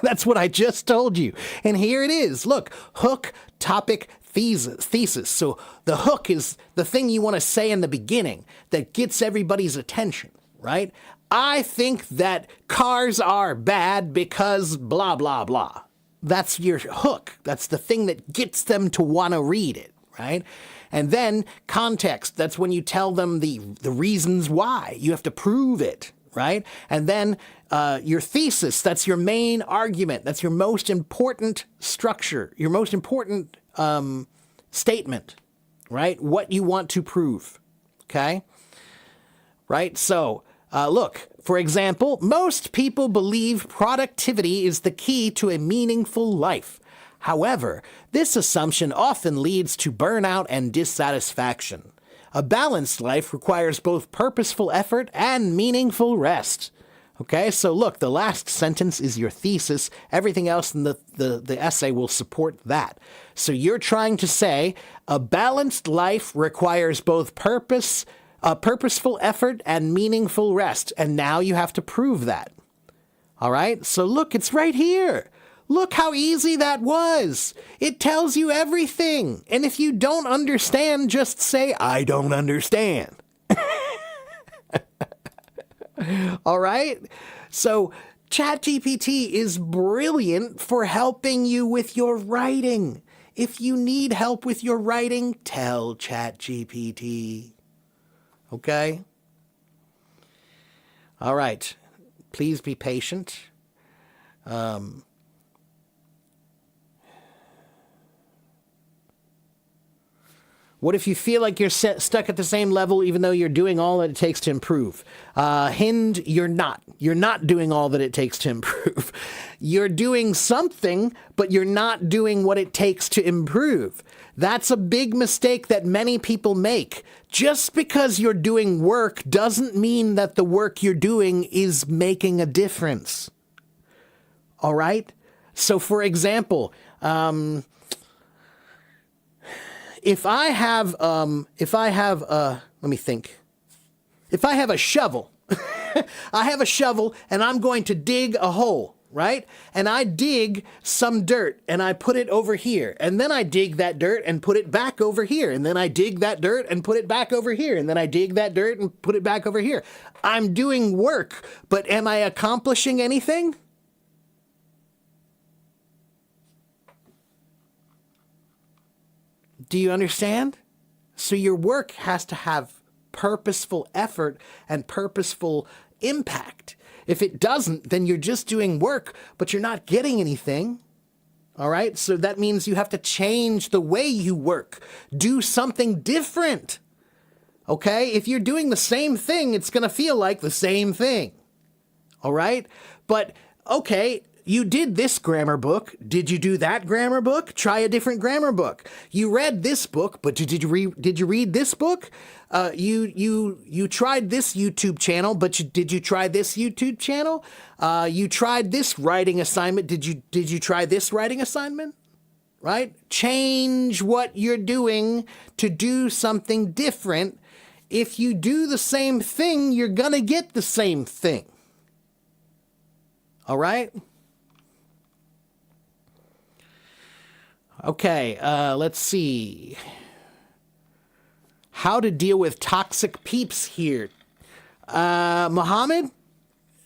That's what I just told you. And here it is. Look, hook, topic, thesis. So the hook is the thing you want to say in the beginning that gets everybody's attention, right? I think that cars are bad because blah, blah, blah. That's your hook. That's the thing that gets them to want to read it, right? And then context. That's when you tell them the reasons why. You have to prove it, right? And then your thesis. That's your main argument. That's your most important structure, your most important statement, right? What you want to prove, okay? Right? So, look, for example, most people believe productivity is the key to a meaningful life. However, this assumption often leads to burnout and dissatisfaction. A balanced life requires both purposeful effort and meaningful rest. Okay, so look, the last sentence is your thesis. Everything else in the essay will support that. So you're trying to say a balanced life requires both purposeful effort and meaningful rest. And now you have to prove that. All right, so look, it's right here. Look how easy that was. It tells you everything. And if you don't understand, just say, I don't understand. All right? So ChatGPT is brilliant for helping you with your writing. If you need help with your writing, tell ChatGPT. Okay? All right. Please be patient. What if you feel like you're stuck at the same level even though you're doing all that it takes to improve? Hind, you're not. You're not doing all that it takes to improve. You're doing something, but you're not doing what it takes to improve. That's a big mistake that many people make. Just because you're doing work doesn't mean that the work you're doing is making a difference. All right? So, for example, if I have a shovel, I have a shovel and I'm going to dig a hole, right? And I dig some dirt and I put it over here. And then I dig that dirt and put it back over here. And then I dig that dirt and put it back over here. And then I dig that dirt and put it back over here. I'm doing work, but am I accomplishing anything? Do you understand? So your work has to have purposeful effort and purposeful impact. If it doesn't, then you're just doing work, but you're not getting anything. All right? So that means you have to change the way you work. Do something different. Okay? If you're doing the same thing, it's going to feel like the same thing. All right? But, okay, you did this grammar book. Did you do that grammar book? Try a different grammar book. You read this book, but did you read this book? You tried this YouTube channel, but did you try this YouTube channel? You tried this writing assignment. Did you try this writing assignment? Right? Change what you're doing to do something different. If you do the same thing, you're gonna get the same thing. All right? Okay, let's see. How to deal with toxic peeps here. Mohammed,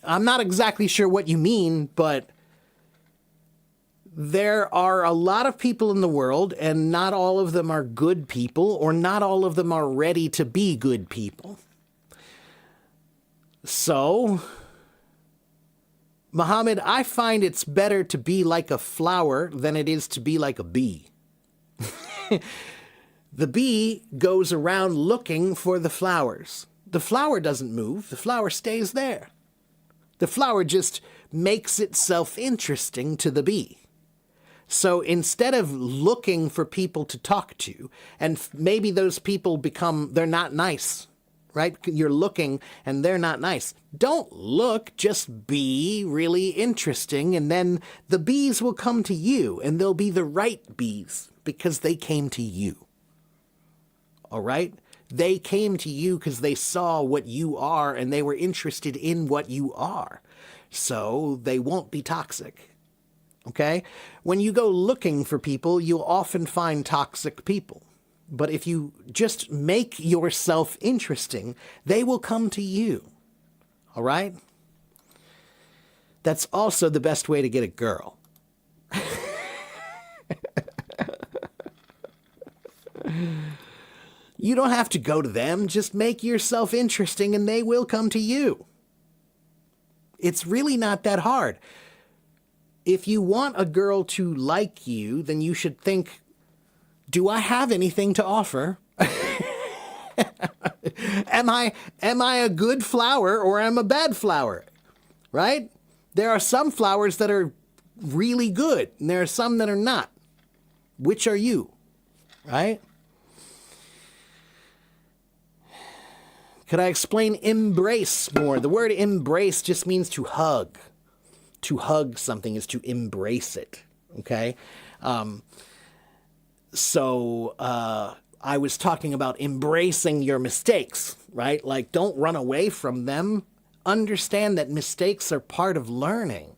I'm not exactly sure what you mean, but there are a lot of people in the world, and not all of them are good people, or not all of them are ready to be good people. So, Mohammed, I find it's better to be like a flower than it is to be like a bee. The bee goes around looking for the flowers. The flower doesn't move, the flower stays there. The flower just makes itself interesting to the bee. So instead of looking for people to talk to, and maybe those people they're not nice, right? You're looking and they're not nice. Don't look, just be really interesting, and then the bees will come to you, and they'll be the right bees because they came to you. All right? They came to you because they saw what you are, and they were interested in what you are. So they won't be toxic. Okay? When you go looking for people, you'll often find toxic people. But if you just make yourself interesting, they will come to you. All right? That's also the best way to get a girl. You don't have to go to them. Just make yourself interesting and they will come to you. It's really not that hard. If you want a girl to like you, then you should think, do I have anything to offer? Am I a good flower or am I a bad flower? Right? There are some flowers that are really good, and there are some that are not. Which are you? Right? Could I explain embrace more? The word embrace just means to hug. To hug something is to embrace it. Okay? So I was talking about embracing your mistakes, right? Like, don't run away from them. Understand that mistakes are part of learning.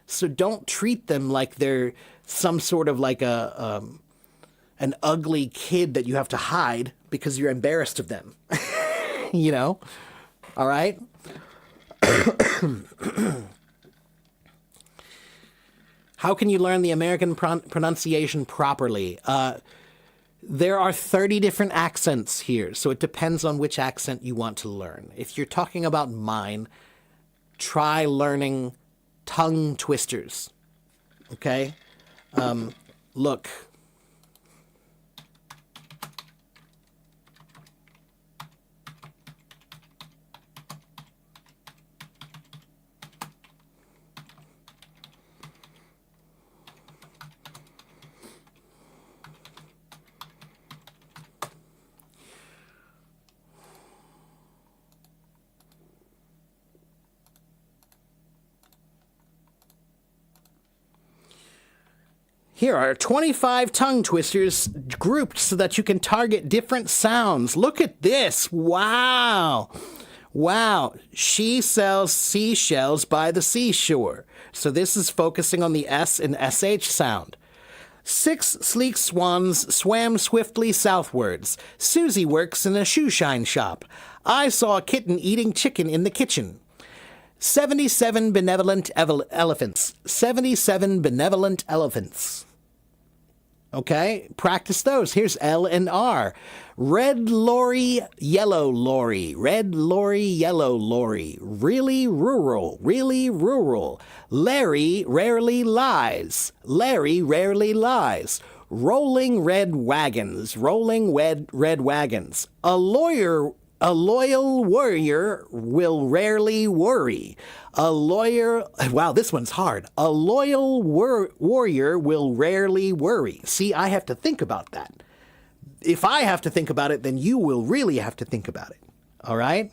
So don't treat them like they're some sort of like an ugly kid that you have to hide because you're embarrassed of them. You know? All right? How can you learn the American pronunciation properly? There are 30 different accents here, so it depends on which accent you want to learn. If you're talking about mine, try learning tongue twisters. Okay? Look. Here are 25 tongue twisters grouped so that you can target different sounds. Look at this. Wow. Wow. She sells seashells by the seashore. So this is focusing on the S and SH sound. 6 sleek swans swam swiftly southwards. Susie works in a shoe shine shop. I saw a kitten eating chicken in the kitchen. 77 benevolent elephants. 77 benevolent elephants. Okay, practice those. Here's L and R. Red lorry, yellow lorry. Red lorry, yellow lorry. Really rural, really rural. Larry rarely lies. Larry rarely lies. Rolling red wagons, rolling red wagons. A loyal warrior will rarely worry. Wow, this one's hard. A loyal warrior will rarely worry. See, I have to think about that. If I have to think about it, then you will really have to think about it. All right?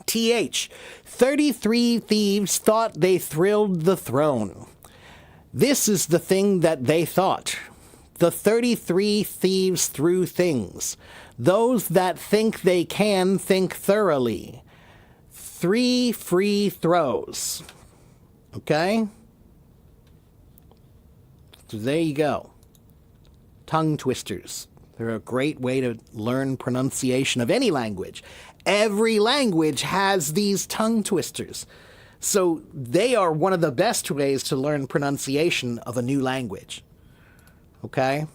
TH. 33 thieves thought they thrilled the throne. This is the thing that they thought. The 33 thieves threw things. Those that think they can think thoroughly. 3 free throws. Okay? So there you go. Tongue twisters. They're a great way to learn pronunciation of any language. Every language has these tongue twisters. So they are one of the best ways to learn pronunciation of a new language. Okay?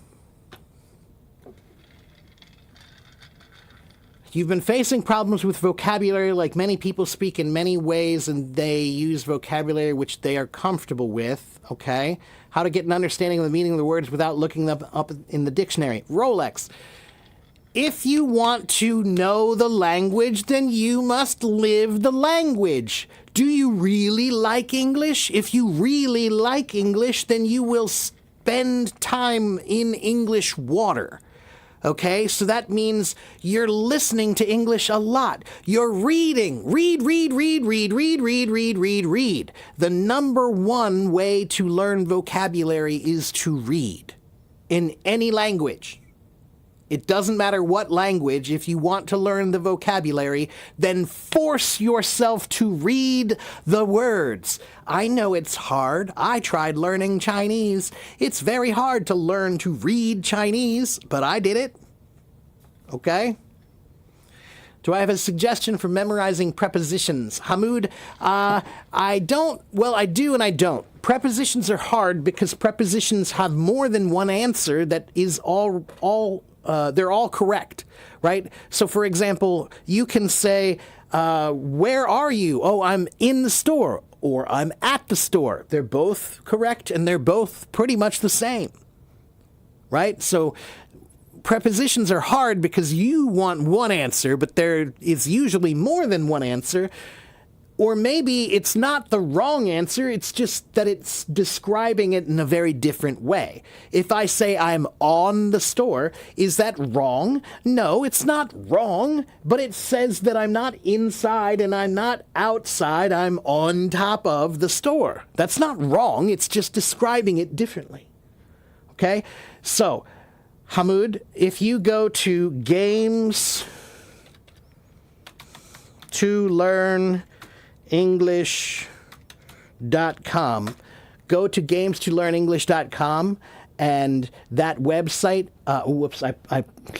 You've been facing problems with vocabulary like many people speak in many ways and they use vocabulary which they are comfortable with, okay? How to get an understanding of the meaning of the words without looking them up in the dictionary. Rolex. If you want to know the language, then you must live the language. Do you really like English? If you really like English, then you will spend time in English water. Okay, so that means you're listening to English a lot. You're reading. Read. The number one way to learn vocabulary is to read in any language. It doesn't matter what language. If you want to learn the vocabulary, then force yourself to read the words. I know it's hard. I tried learning Chinese. It's very hard to learn to read Chinese, but I did it. Okay? Do I have a suggestion for memorizing prepositions? Hamoud, I don't. Well, I do and I don't. Prepositions are hard because prepositions have more than one answer that is they're all correct, right? So, for example, you can say, where are you? Oh, I'm in the store, or I'm at the store. They're both correct, and they're both pretty much the same, right? So, prepositions are hard because you want one answer, but there is usually more than one answer. Or maybe it's not the wrong answer, it's just that it's describing it in a very different way. If I say I'm on the store, is that wrong? No, it's not wrong, but it says that I'm not inside and I'm not outside, I'm on top of the store. That's not wrong, it's just describing it differently. Okay? So, Hamoud, if you go to Games to Learn English.com. Go to games2learnenglish.com and that website,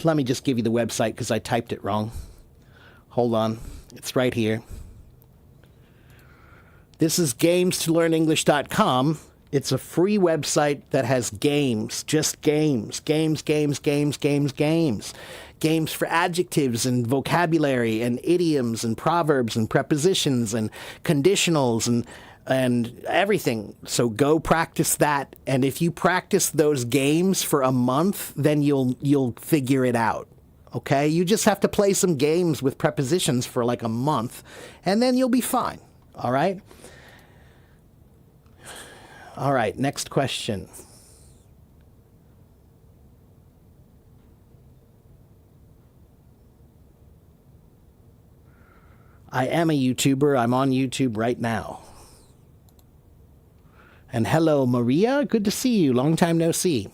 let me just give you the website because I typed it wrong. Hold on. It's right here. This is games2learnenglish.com. It's a free website that has games, just games. Games for adjectives and vocabulary and idioms and proverbs and prepositions and conditionals and everything. So go practice that. And if you practice those games for a month, then you'll figure it out. Okay? You just have to play some games with prepositions for like a month, and then you'll be fine. All right? All right, next question. I am a YouTuber. I'm on YouTube right now. And hello, Maria. Good to see you. Long time no see.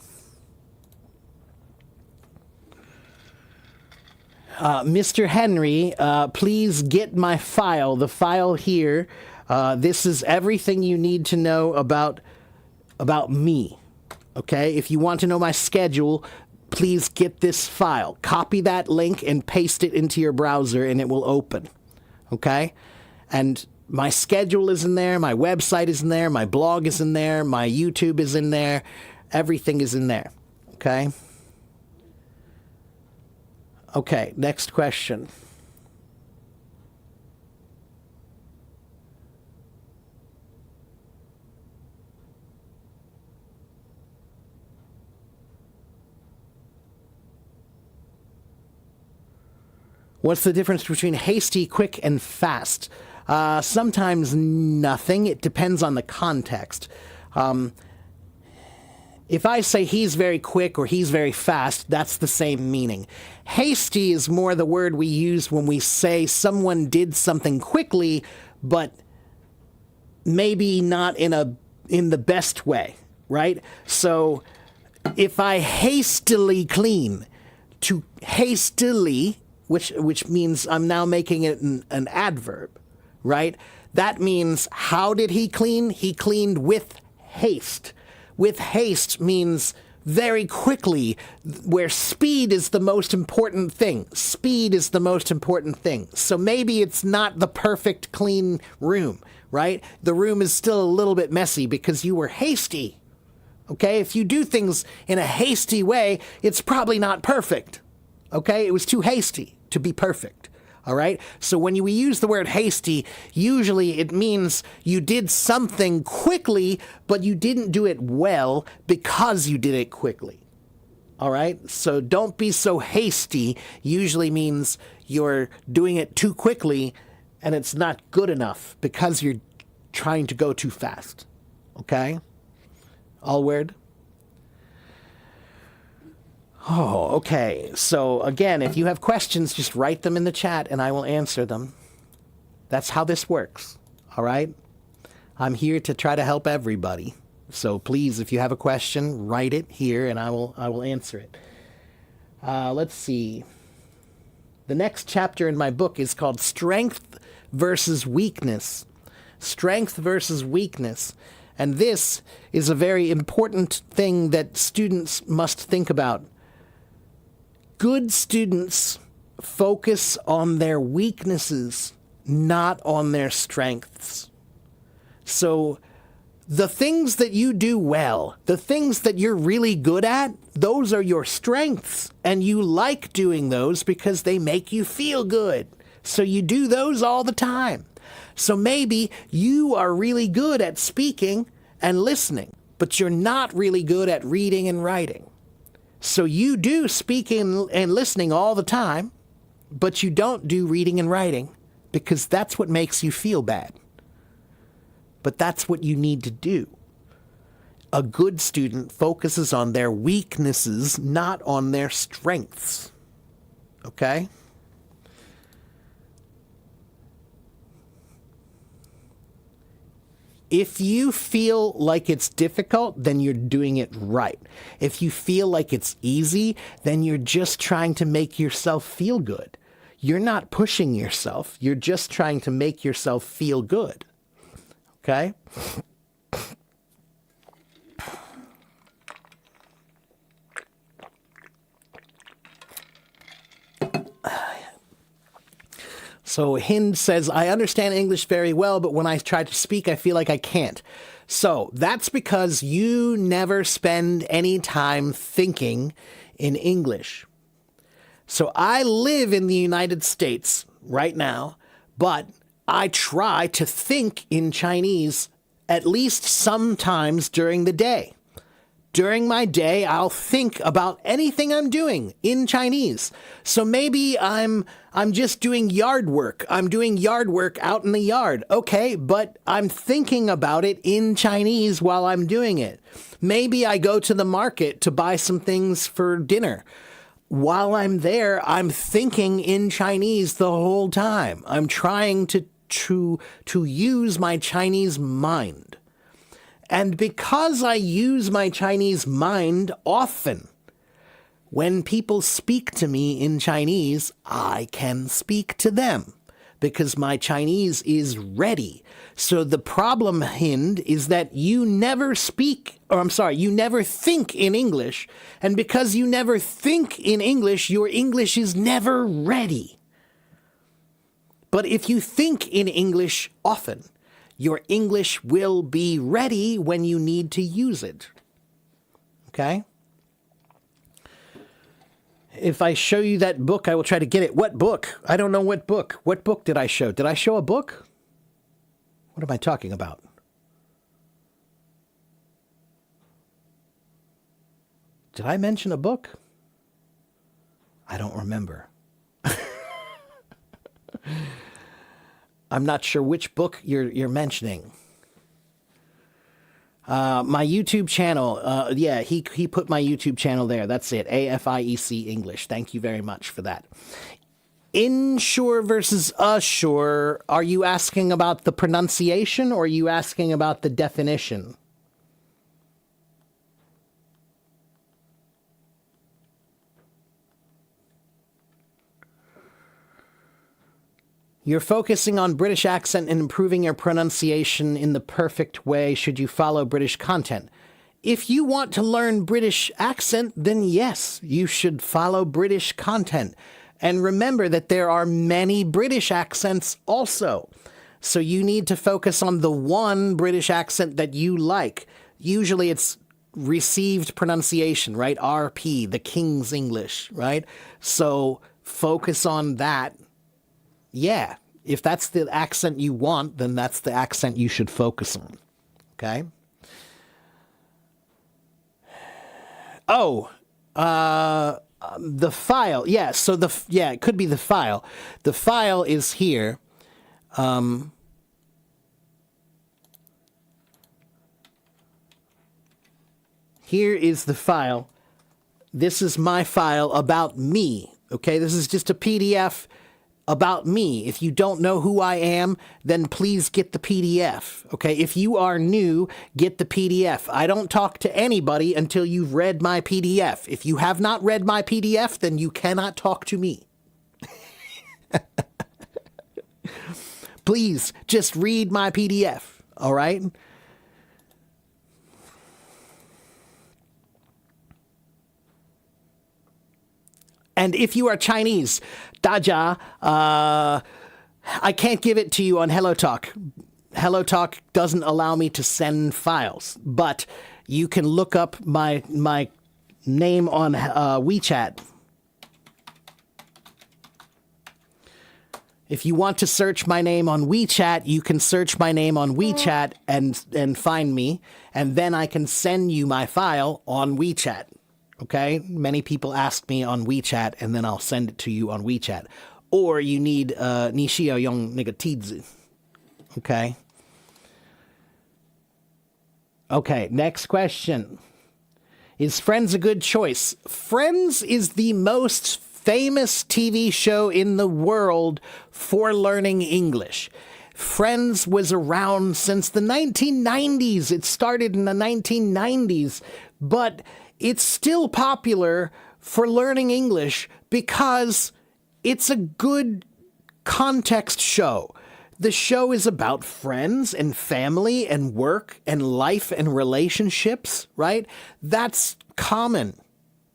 Mr. Henry, please get my file. The file here. This is everything you need to know about me. Okay? If you want to know my schedule, please get this file. Copy that link and paste it into your browser and it will open. Okay? And my schedule is in there, my website is in there, my blog is in there, my YouTube is in there, everything is in there. Okay? Okay, next question. What's the difference between hasty, quick, and fast? Sometimes nothing. It depends on the context. If I say he's very quick or he's very fast, that's the same meaning. Hasty is more the word we use when we say someone did something quickly, but maybe not in the best way, right? So if I hastily clean, to hastily, which means I'm now making it an adverb, right? That means how did he clean? He cleaned with haste. With haste means very quickly, where speed is the most important thing. Speed is the most important thing. So maybe it's not the perfect clean room, right? The room is still a little bit messy because you were hasty. Okay? If you do things in a hasty way, it's probably not perfect. Okay? It was too hasty to be perfect. All right? So when we use the word hasty, usually it means you did something quickly, but you didn't do it well because you did it quickly. All right? So don't be so hasty usually means you're doing it too quickly and it's not good enough because you're trying to go too fast. Okay? All word? Oh, okay. So again, if you have questions, just write them in the chat and I will answer them. That's how this works. All right? I'm here to try to help everybody. So please, if you have a question, write it here and I will answer it. Let's see. The next chapter in my book is called Strength versus Weakness. Strength versus weakness. And this is a very important thing that students must think about. Good students focus on their weaknesses, not on their strengths. So the things that you do well, the things that you're really good at, those are your strengths. And you like doing those because they make you feel good. So you do those all the time. So maybe you are really good at speaking and listening, but you're not really good at reading and writing. So you do speaking and listening all the time, but you don't do reading and writing because that's what makes you feel bad. But that's what you need to do. A good student focuses on their weaknesses, not on their strengths. Okay? If you feel like it's difficult, then you're doing it right. If you feel like it's easy, then you're just trying to make yourself feel good. You're not pushing yourself. You're just trying to make yourself feel good. Okay? So Hind says, I understand English very well, but when I try to speak, I feel like I can't. So that's because you never spend any time thinking in English. So I live in the United States right now, but I try to think in Chinese at least sometimes during the day. During my day, I'll think about anything I'm doing in Chinese. So maybe I'm just doing yard work. I'm doing yard work out in the yard. Okay, but I'm thinking about it in Chinese while I'm doing it. Maybe I go to the market to buy some things for dinner. While I'm there, I'm thinking in Chinese the whole time. I'm trying to use my Chinese mind. And because I use my Chinese mind often, when people speak to me in Chinese, I can speak to them because my Chinese is ready. So the problem, Hind, is that you never you never think in English. And because you never think in English, your English is never ready. But if you think in English often, your English will be ready when you need to use it. Okay? If I show you that book, I will try to get it. What book? I don't know what book. What book did I show? Did I show a book? What am I talking about? Did I mention a book? I don't remember. I'm not sure which book you're mentioning. My YouTube channel. Yeah, he put my YouTube channel there. That's it. AFIEC English. Thank you very much for that. Insure versus assure. Are you asking about the pronunciation or are you asking about the definition? You're focusing on British accent and improving your pronunciation in the perfect way should you follow British content. If you want to learn British accent, then yes, you should follow British content. And remember that there are many British accents also. So you need to focus on the one British accent that you like. Usually it's received pronunciation, right? RP, the King's English, right? So focus on that. Yeah, if that's the accent you want, then that's the accent you should focus on. Okay? Oh, the file. Yeah, so it could be the file. The file is here. Here is the file. This is my file about me. Okay, this is just a PDF about me. If you don't know who I am, then please get the PDF. Okay, if you are new, get the PDF. I don't talk to anybody until you've read my PDF. If you have not read my PDF, then you cannot talk to me. Please just read my PDF. All right? And if you are Chinese, Daja, I can't give it to you on HelloTalk. HelloTalk doesn't allow me to send files, but you can look up my name on WeChat. If you want to search my name on WeChat, you can search my name on WeChat and find me, and then I can send you my file on WeChat. Okay? Many people ask me on WeChat, and then I'll send it to you on WeChat. Or you need Nishio Yong Nigatizu. Okay? Okay, next question. Is Friends a good choice? Friends is the most famous TV show in the world for learning English. Friends was around since the 1990s. It started in the 1990s, but it's still popular for learning English because it's a good context show. The show is about friends and family and work and life and relationships, right? That's common.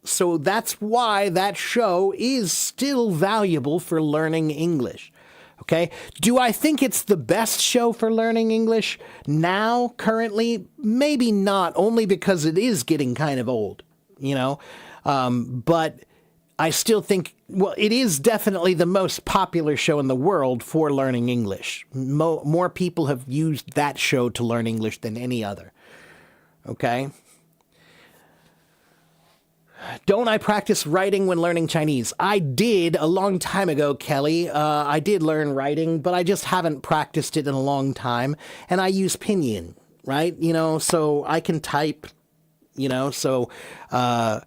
So that's why that show is still valuable for learning English. Okay? Do I think it's the best show for learning English now, currently? Maybe not, only because it is getting kind of old, you know? But I still think, well, it is definitely the most popular show in the world for learning English. More people have used that show to learn English than any other. Okay? Don't I practice writing when learning Chinese? I did a long time ago, Kelly. I did learn writing, but I just haven't practiced it in a long time. And I use Pinyin, right? You know, so I can type, you know, so I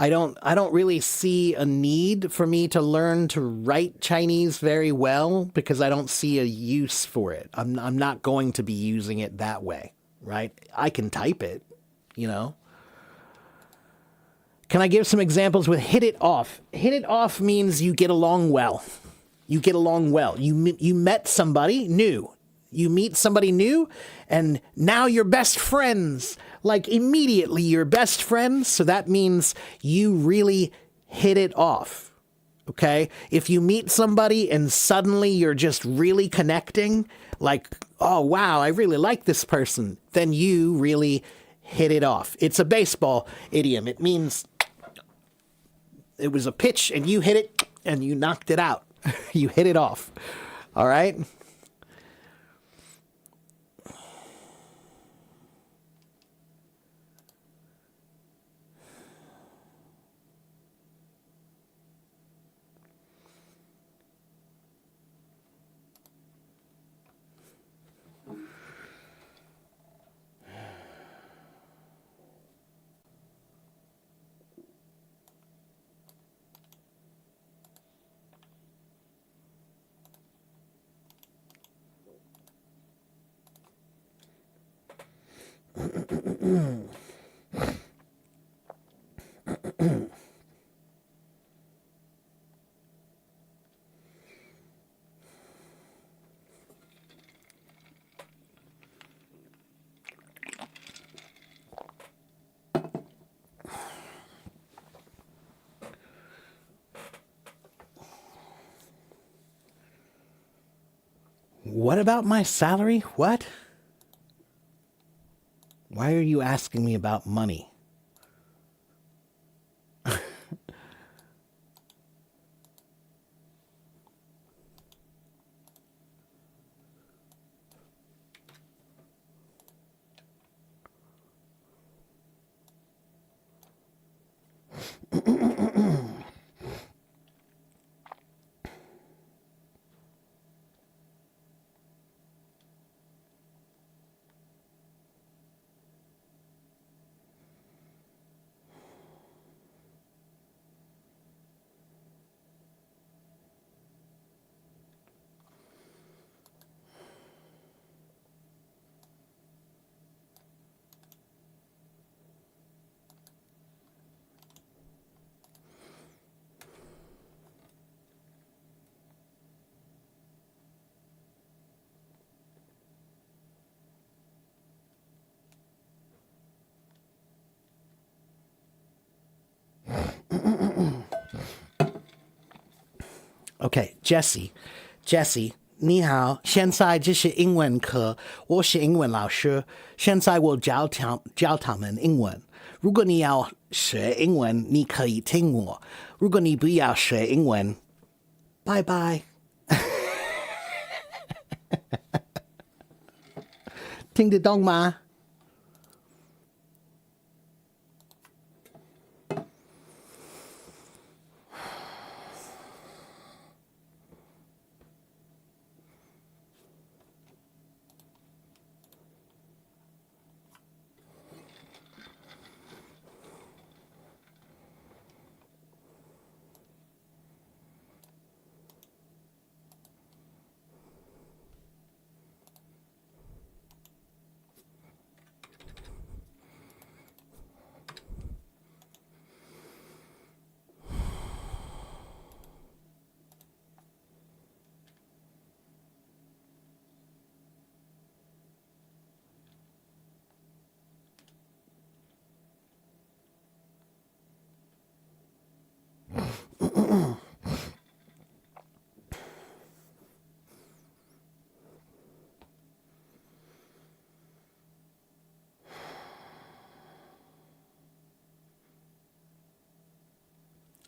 don't really see a need for me to learn to write Chinese very well because I don't see a use for it. I'm not going to be using it that way, right? I can type it, you know. Can I give some examples with hit it off? Hit it off means you get along well. You get along well. You met somebody new. You meet somebody new, and now you're best friends. Like immediately you're best friends, so that means you really hit it off. Okay? If you meet somebody and suddenly you're just really connecting, like, oh wow, I really like this person, then you really hit it off. It's a baseball idiom. It means it was a pitch and you hit it and you knocked it out. You hit it off. All right? What about my salary? What? Why are you asking me about money? Okay, Jesse, 你好，现在这是英文课，我是英文老师，现在我教他们英文。如果你要学英文，你可以听我；如果你不要学英文，拜拜。听得懂吗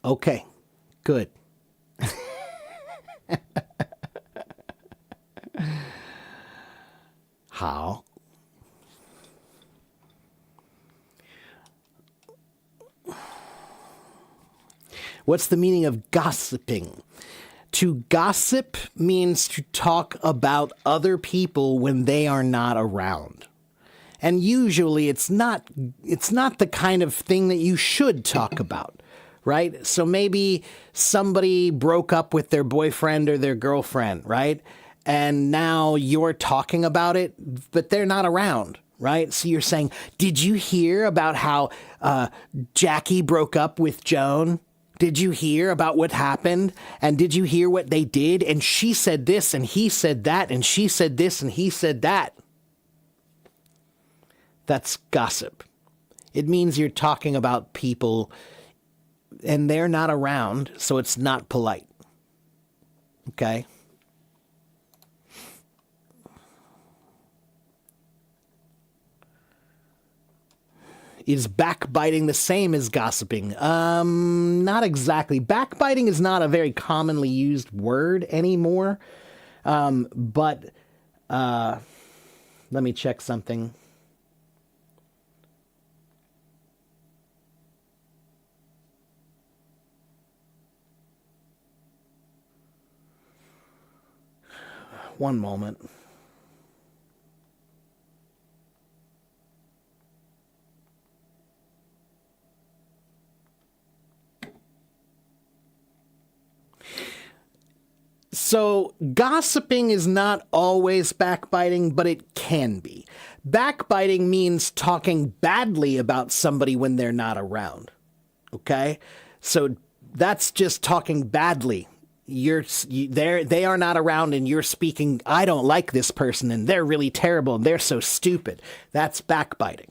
？Okay, good. 好。What's the meaning of gossiping? To gossip means to talk about other people when they are not around. And usually it's not the kind of thing that you should talk about, right? So maybe somebody broke up with their boyfriend or their girlfriend, right? And now you're talking about it, but they're not around, right? So you're saying, did you hear about how Jackie broke up with Joan? Did you hear about what happened? And did you hear what they did? And she said this and he said that and she said this and he said that. That's gossip. It means you're talking about people and they're not around, so it's not polite. Okay? Is backbiting the same as gossiping? Not exactly. Backbiting is not a very commonly used word anymore. But let me check something. One moment. So, gossiping is not always backbiting, but it can be. Backbiting means talking badly about somebody when they're not around. Okay? So that's just talking badly. They are not around and you're speaking, I don't like this person and they're really terrible and they're so stupid. That's backbiting.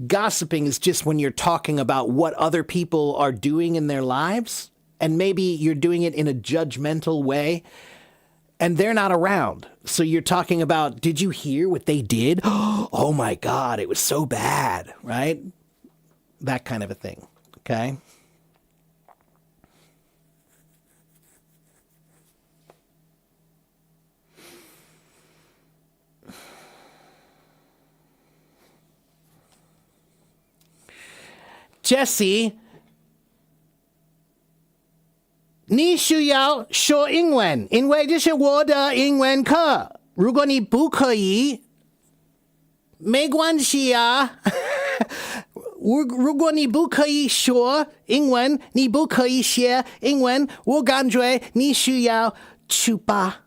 Gossiping is just when you're talking about what other people are doing in their lives, and maybe you're doing it in a judgmental way and they're not around. So you're talking about, did you hear what they did? Oh my God, it was so bad, right? That kind of a thing. Okay? Jesse, 你需要说英文，因为这是我的英文课。如果你不可以，没关系啊。如果你不可以说英文，你不可以写英文，我感觉你需要去吧。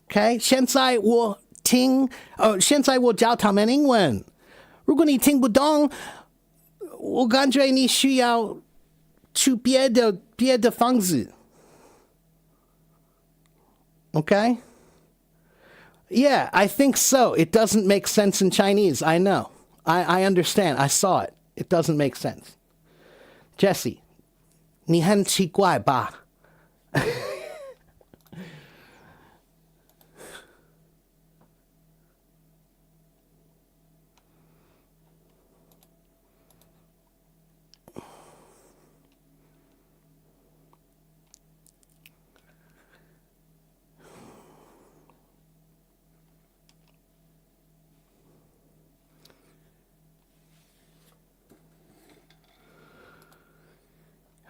OK， 现在我教他们英文。如果你听不懂，我感觉你需要去别的房子。Okay? Yeah, I think so. It doesn't make sense in Chinese. I know. I understand. I saw it. It doesn't make sense. Jesse, 你很奇怪吧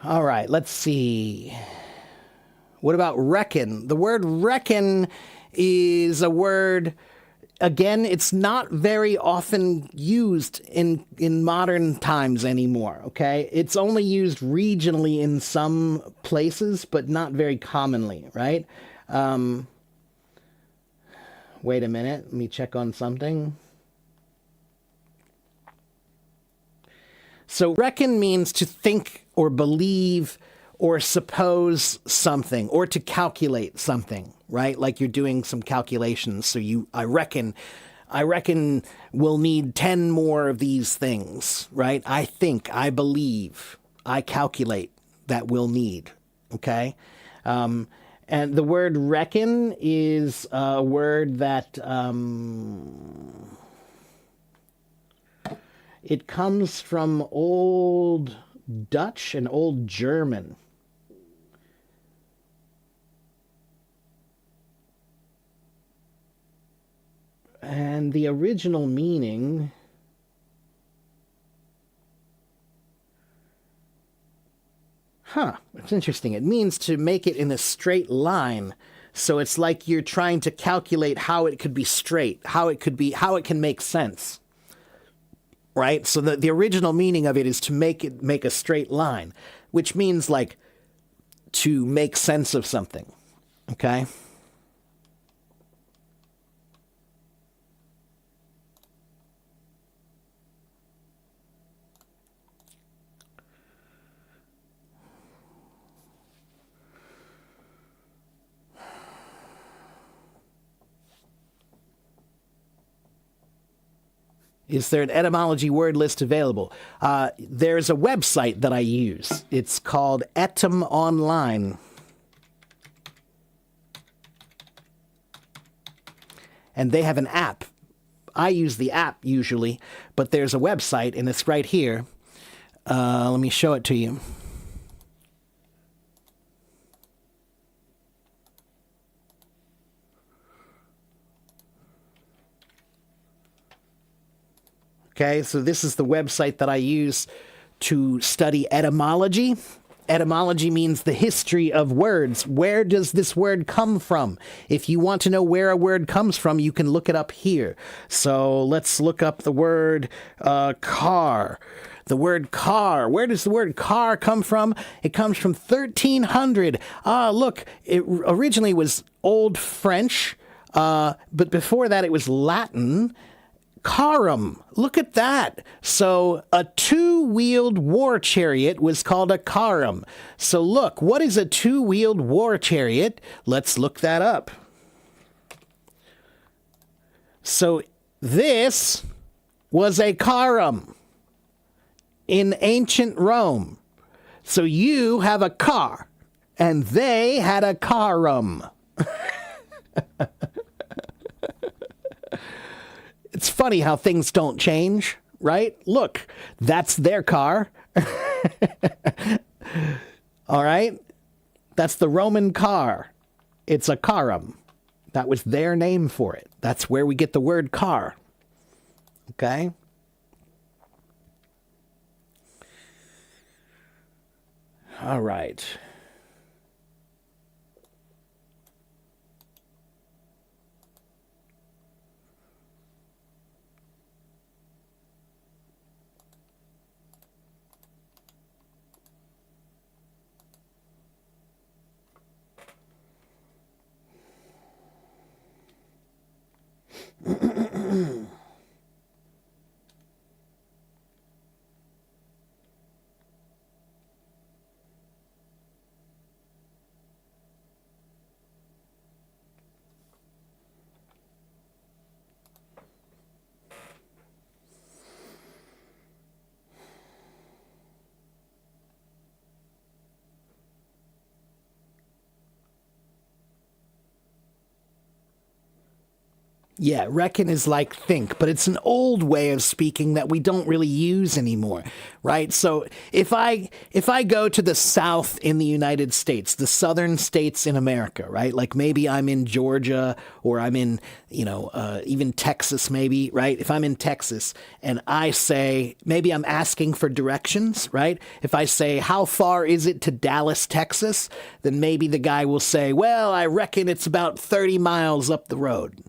？All right, let's see. What about reckon? The word reckon is a word, again, it's not very often used in modern times anymore, okay? It's only used regionally in some places, but not very commonly, right? Wait a minute, let me check on something. So reckon means to think or believe or suppose something or to calculate something, right? Like you're doing some calculations. So I reckon we'll need 10 more of these things, right? I think, I believe, I calculate that we'll need, okay? And the word reckon is a word that it comes from Old Dutch and Old German. And the original meaning it's interesting. It means to make it in a straight line. So it's like you're trying to calculate how it could be straight, how it can make sense. Right? So the original meaning of it is to make a straight line, which means like to make sense of something. Okay? Is there an etymology word list available? There's a website that I use. It's called Etym Online. And they have an app. I use the app usually, but there's a website, and it's right here. Let me show it to you. Okay, so this is the website that I use to study etymology. Etymology means the history of words. Where does this word come from? If you want to know where a word comes from, you can look it up here. So let's look up the word car. The word car. Where does the word car come from? It comes from 1300. Look, it originally was Old French. But before that, it was Latin. Carum. Look at that. So a two-wheeled war chariot was called a carum. So look, what is a two-wheeled war chariot? Let's look that up. So this was a carum in ancient Rome. So you have a car, and they had a carum. It's funny how things don't change, right? Look, that's their car. All right? That's the Roman car. It's a carum. That was their name for it. That's where we get the word car. Okay? All right. Yeah, reckon is like think, but it's an old way of speaking that we don't really use anymore, right? So if I go to the South in the United States, the southern states in America, right? Like maybe I'm in Georgia or I'm in, even Texas, maybe, right? If I'm in Texas and I say, maybe I'm asking for directions, right? If I say, how far is it to Dallas, Texas? Then maybe the guy will say, well, I reckon it's about 30 miles up the road.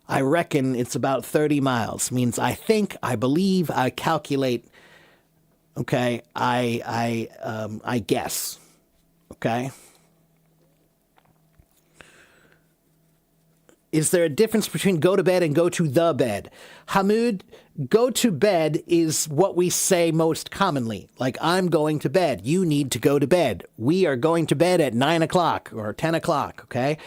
I reckon it's about 30 miles. Means I think, I believe, I calculate. Okay, I guess. Okay. Is there a difference between go to bed and go to the bed? Hamoud, go to bed is what we say most commonly. Like, I'm going to bed. You need to go to bed. We are going to bed at 9 o'clock or 10 o'clock, okay?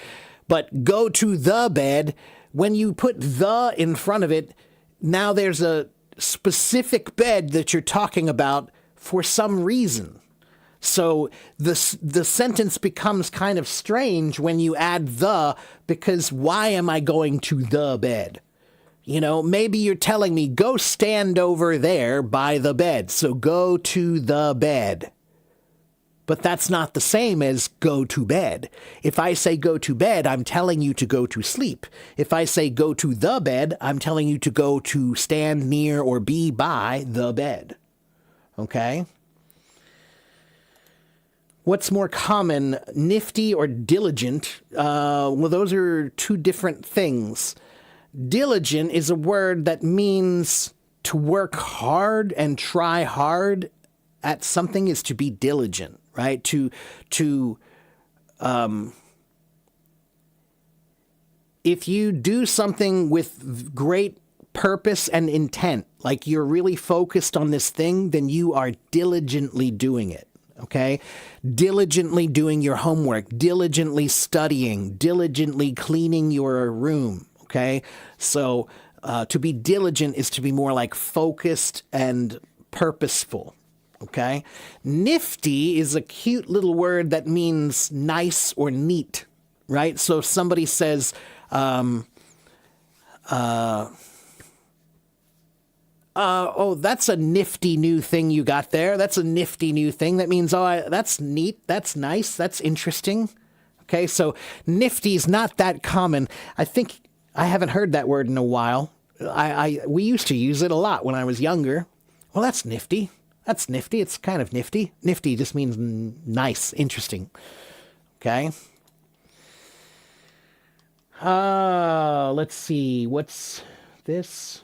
But go to the bed, when you put the in front of it, now there's a specific bed that you're talking about for some reason. So the sentence becomes kind of strange when you add the, because why am I going to the bed? Maybe you're telling me, go stand over there by the bed. So go to the bed. But that's not the same as go to bed. If I say go to bed, I'm telling you to go to sleep. If I say go to the bed, I'm telling you to go to stand near or be by the bed. Okay? What's more common, nifty or diligent? Well, those are two different things. Diligent is a word that means to work hard and try hard at something is to be diligent, right? If you do something with great purpose and intent, like you're really focused on this thing, then you are diligently doing it. Okay? Diligently doing your homework, diligently studying, diligently cleaning your room. Okay? So to be diligent is to be more like focused and purposeful. Okay? Nifty is a cute little word that means nice or neat, right? So if somebody says, oh, that's a nifty new thing you got there. That's a nifty new thing. That means, that's neat. That's nice. That's interesting. Okay, so nifty is not that common. I think I haven't heard that word in a while. We used to use it a lot when I was younger. Well, that's nifty. That's nifty. It's kind of nifty. Nifty just means nice, interesting. Okay. Let's see. What's this?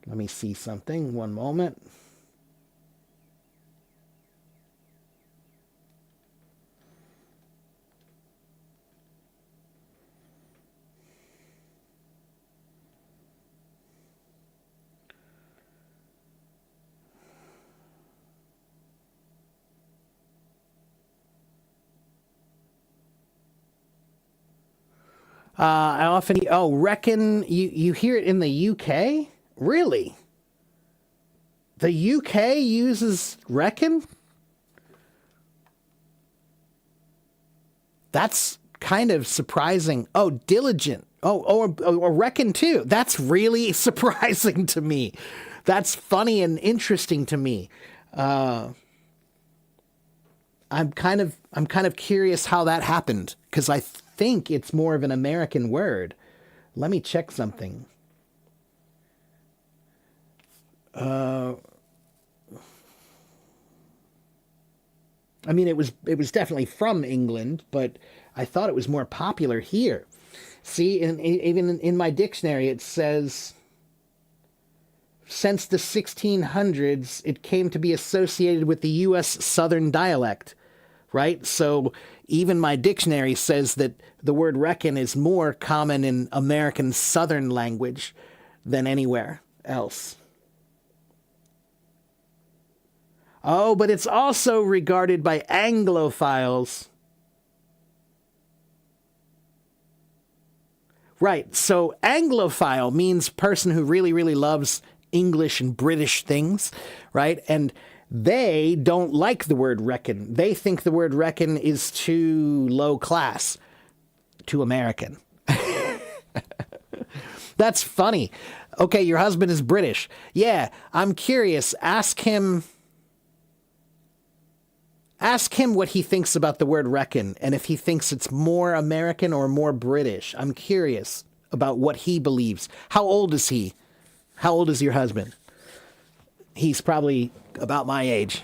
Let me see something. One moment. I often, reckon you hear it in the UK? Really? The UK uses reckon? That's kind of surprising. Oh, diligent. Oh, or reckon too. That's really surprising to me. That's funny and interesting to me. I'm kind of curious how that happened because I think it's more of an American word. Let me check something. I mean, it was definitely from England, but I thought it was more popular here. See, even in my dictionary, it says since the 1600s, it came to be associated with the U.S. Southern dialect, right? So even my dictionary says that the word reckon is more common in American Southern language than anywhere else. Oh, but it's also regarded by Anglophiles. Right, so Anglophile means person who really, really loves English and British things, right? And they don't like the word reckon. They think the word reckon is too low class, too American. That's funny. Okay, your husband is British. Yeah, I'm curious. Ask him what he thinks about the word reckon and if he thinks it's more American or more British. I'm curious about what he believes. How old is he? How old is your husband? He's probably about my age.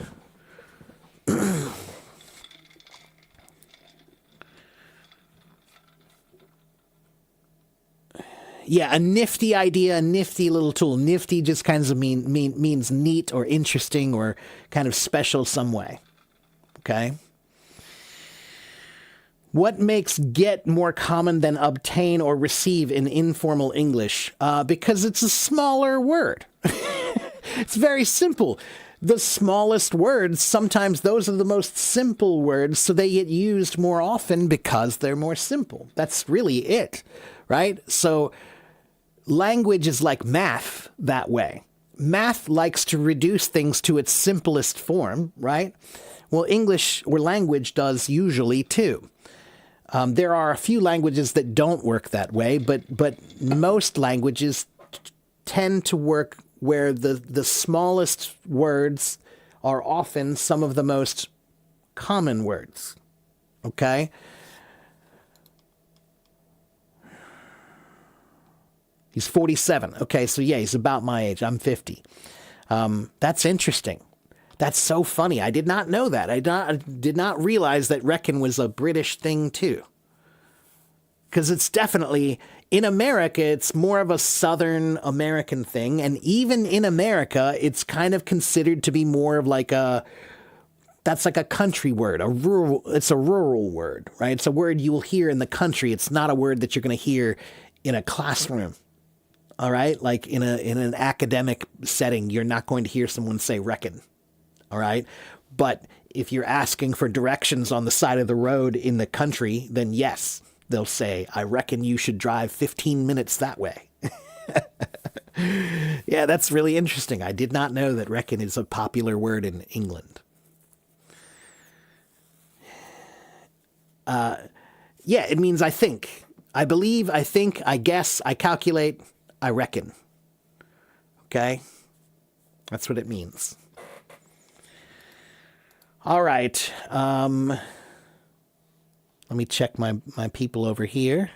Yeah, a nifty idea, a nifty little tool. Nifty just kind of means neat or interesting or kind of special some way. Okay. What makes get more common than obtain or receive in informal English? Because it's a smaller word. It's very simple. The smallest words, sometimes those are the most simple words, so they get used more often because they're more simple. That's really it, right? So language is like math that way. Math likes to reduce things to its simplest form, right? Well, English or language does usually too. There are a few languages that don't work that way, but most languages tend to work where the smallest words are often some of the most common words. Okay? He's 47. Okay, so yeah, he's about my age. I'm 50. That's interesting. That's so funny. I did not know that. I did not realize that reckon was a British thing too. Because it's definitely, in America, it's more of a Southern American thing. And even in America, it's kind of considered to be more of like that's like a country word, it's a rural word, right? It's a word you will hear in the country. It's not a word that you're going to hear in a classroom. All right? Like in an academic setting, you're not going to hear someone say reckon. All right. But if you're asking for directions on the side of the road in the country, then yes, they'll say, I reckon you should drive 15 minutes that way. Yeah, that's really interesting. I did not know that reckon is a popular word in England. Yeah, it means I think. I believe, I think, I guess, I calculate, I reckon. Okay? That's what it means. All right. Let me check my people over here.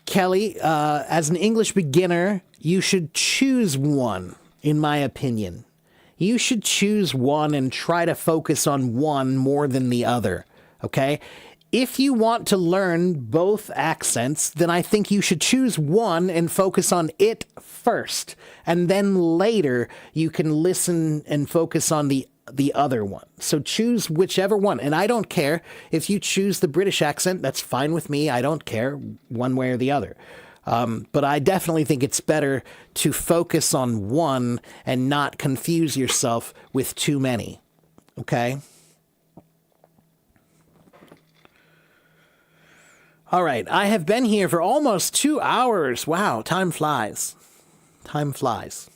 Kelly, as an English beginner, you should choose one, in my opinion. You should choose one and try to focus on one more than the other. Okay? If you want to learn both accents, then I think you should choose one and focus on it first. And then later you can listen and focus on the other one. So choose whichever one. And I don't care if you choose the British accent. That's fine with me. I don't care one way or the other. But I definitely think it's better to focus on one and not confuse yourself with too many. Okay? All right, I have been here for almost 2 hours. Wow, time flies. Time flies.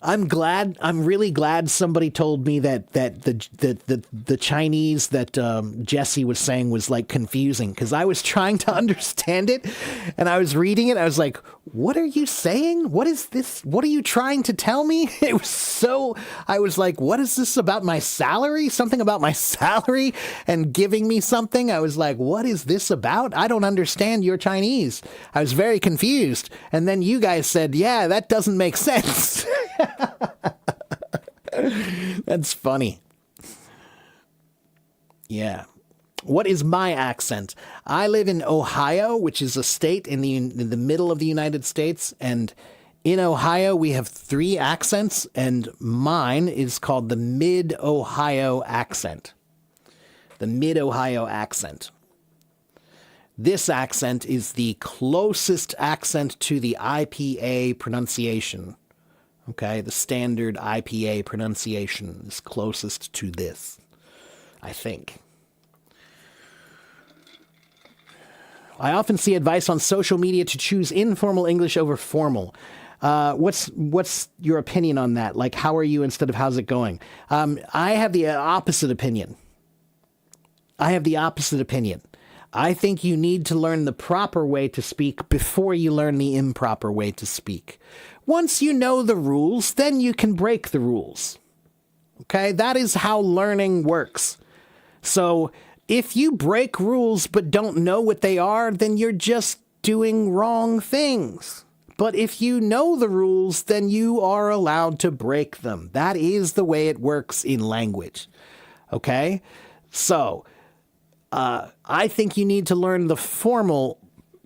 I'm really glad somebody told me that the Chinese that Jesse was saying was like confusing, because I was trying to understand it and I was reading it. I was like, what are you saying? What is this? What are you trying to tell me? It was so, I was like, what is this about my salary? Something about my salary and giving me something. I was like, what is this about? I don't understand your Chinese. I was very confused. And then you guys said, yeah, that doesn't make sense. That's funny. Yeah. What is my accent? I live in Ohio, which is a state in the middle of the United States, and in Ohio we have 3 accents, and mine is called the Mid-Ohio accent. The Mid-Ohio accent. This accent is the closest accent to the IPA pronunciation. Okay, the standard IPA pronunciation is closest to this, I think. I often see advice on social media to choose informal English over formal. What's your opinion on that? Like, how are you instead of how's it going? I have the opposite opinion. I think you need to learn the proper way to speak before you learn the improper way to speak. Once you know the rules, then you can break the rules. Okay? That is how learning works. So if you break rules but don't know what they are, then you're just doing wrong things. But if you know the rules, then you are allowed to break them. That is the way it works in language. Okay? So, I think you need to learn the formal,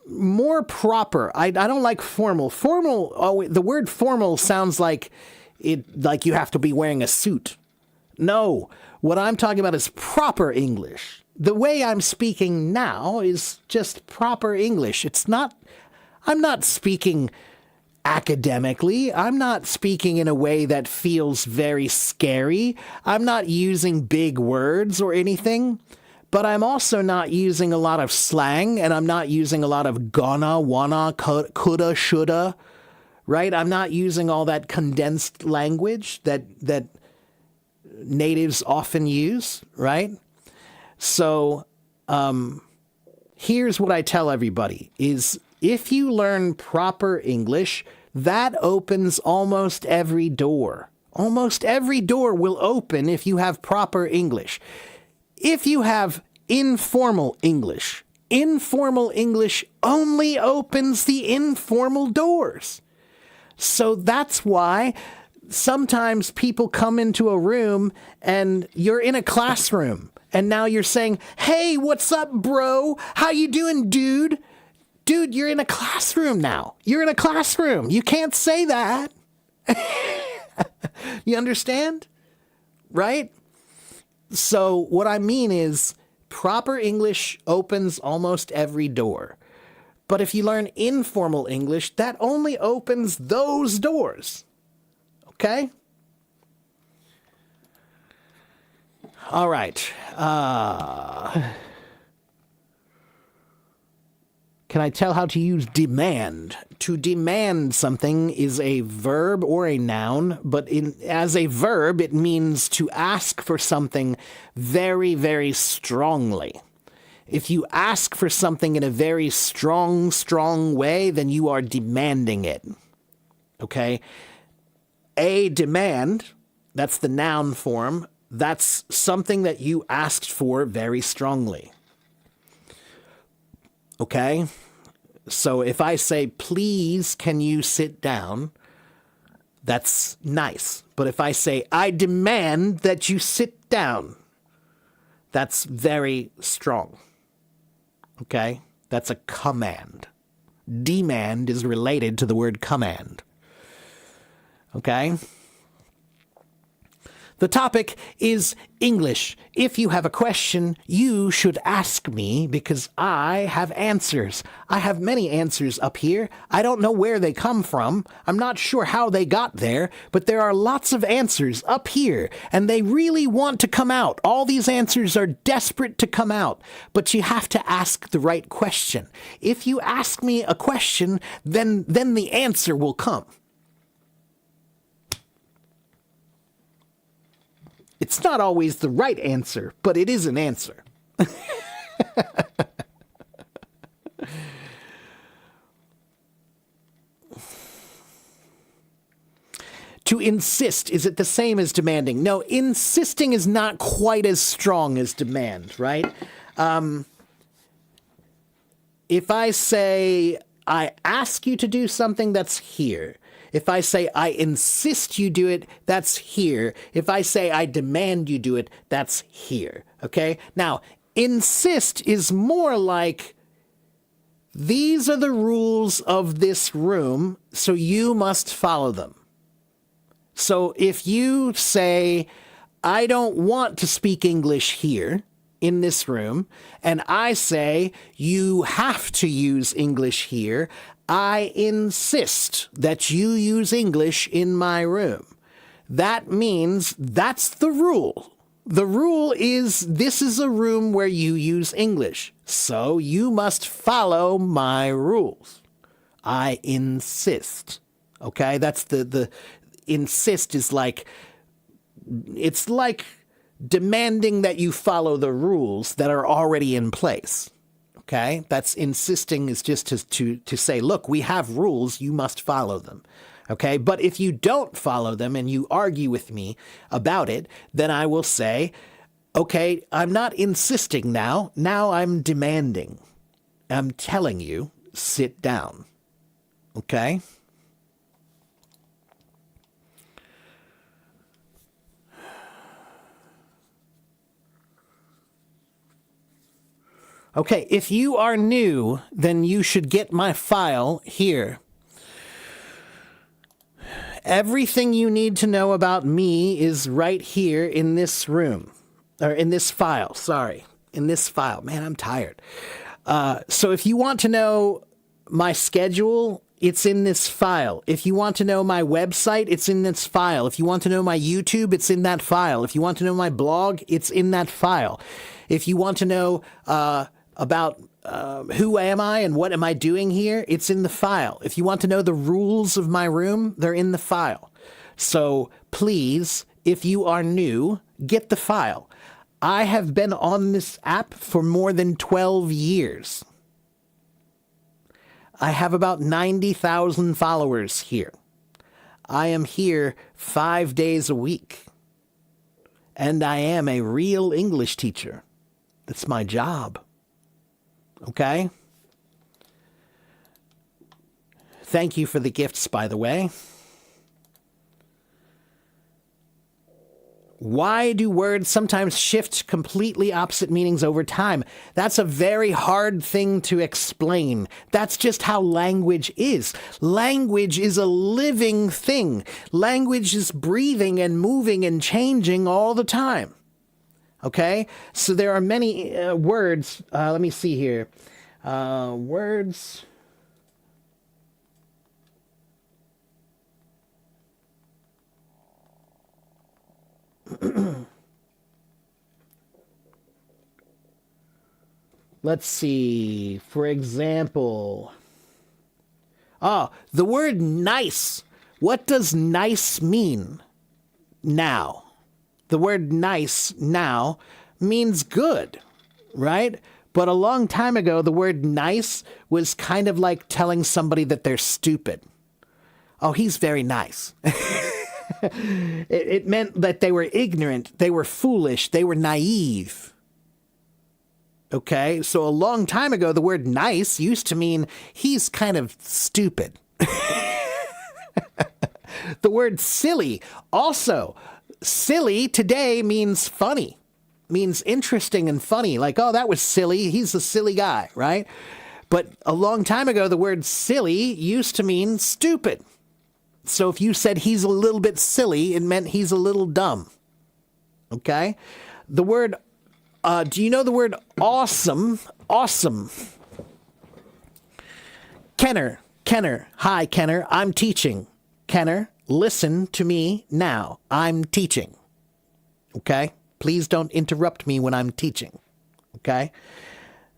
more proper. I don't like formal. Formal, the word formal sounds like you have to be wearing a suit. No, what I'm talking about is proper English. The way I'm speaking now is just proper English. I'm not speaking academically. I'm not speaking in a way that feels very scary. I'm not using big words or anything. But I'm also not using a lot of slang, and I'm not using a lot of gonna, wanna, coulda, shoulda, right? I'm not using all that condensed language that natives often use, right? So here's what I tell everybody is if you learn proper English, that opens almost every door. Almost every door will open if you have proper English. If you have informal English only opens the informal doors. So that's why sometimes people come into a room and you're in a classroom and now you're saying, hey, what's up, bro? How you doing, dude? Dude, you're in a classroom now. You're in a classroom. You can't say that. You understand? Right? So what I mean is proper English opens almost every door. But if you learn informal English, that only opens those doors. Okay? All right. Can I tell how to use demand? To demand something is a verb or a noun, but as a verb, it means to ask for something very, very strongly. If you ask for something in a very strong way, then you are demanding it. Okay? A demand, that's the noun form, that's something that you asked for very strongly. Okay? So if I say, please, can you sit down? That's nice. But if I say, I demand that you sit down, that's very strong. Okay? That's a command. Demand is related to the word command. Okay? The topic is English. If you have a question, you should ask me because I have answers. I have many answers up here. I don't know where they come from. I'm not sure how they got there, but there are lots of answers up here, and they really want to come out. All these answers are desperate to come out, but you have to ask the right question. If you ask me a question, then the answer will come. It's not always the right answer, but it is an answer. To insist, is it the same as demanding? No, insisting is not quite as strong as demand, right? If I say, I ask you to do something, that's here. If I say, I insist you do it, that's here. If I say, I demand you do it, that's here. Okay? Now, insist is more like, these are the rules of this room, so you must follow them. So if you say, I don't want to speak English here in this room, and I say, you have to use English here, I insist that you use English in my room. That means that's the rule. The rule is this is a room where you use English, so you must follow my rules. I insist. Okay, that's the insist is like, it's like demanding that you follow the rules that are already in place. Okay, that's insisting is just to say, look, we have rules, you must follow them. Okay, but if you don't follow them and you argue with me about it, then I will say, okay, I'm not insisting now I'm demanding. I'm telling you, sit down. Okay? Okay, if you are new, then you should get my file here. Everything you need to know about me is right here in this room. Or in this file, sorry. In this file. Man, I'm tired. So if you want to know my schedule, it's in this file. If you want to know my website, it's in this file. If you want to know my YouTube, it's in that file. If you want to know my blog, it's in that file. If you want to know about who am I and what am I doing here, it's in the file. If you want to know the rules of my room, they're in the file. So please, if you are new, get the file. I have been on this app for more than 12 years. I have about 90,000 followers here. I am here 5 days a week. And I am a real English teacher. That's my job. Okay? Thank you for the gifts, by the way. Why do words sometimes shift completely opposite meanings over time? That's a very hard thing to explain. That's just how language is. Language is a living thing. Language is breathing and moving and changing all the time. Okay? So there are many words. Let me see here. Words. Let's see. For example. The word nice. What does nice mean now? The word nice now means good, right? But a long time ago, the word nice was kind of like telling somebody that they're stupid. Oh, he's very nice. It meant that they were ignorant, they were foolish, they were naive. Okay, so a long time ago, the word nice used to mean he's kind of stupid. The word silly also. Silly today means funny, means interesting and funny. Like, oh, that was silly. He's a silly guy, right? But a long time ago, the word silly used to mean stupid. So if you said he's a little bit silly, it meant he's a little dumb. Okay? The word, do you know the word awesome? Awesome. Kenner. Hi, Kenner. I'm teaching. Kenner, listen to me now. I'm teaching. Okay? Please don't interrupt me when I'm teaching. Okay?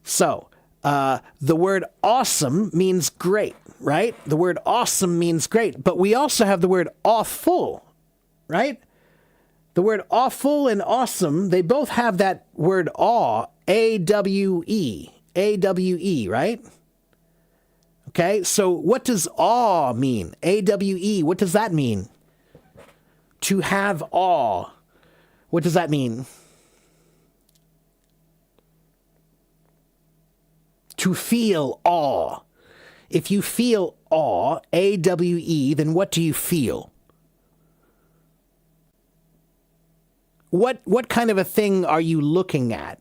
So, the word awesome means great, right? The word awesome means great, but we also have the word awful, right? The word awful and awesome, they both have that word awe, A-W-E, A-W-E, right? Okay, so what does awe mean? A-W-E, what does that mean? To have awe. What does that mean? To feel awe. If you feel awe, A-W-E, then what do you feel? What kind of a thing are you looking at?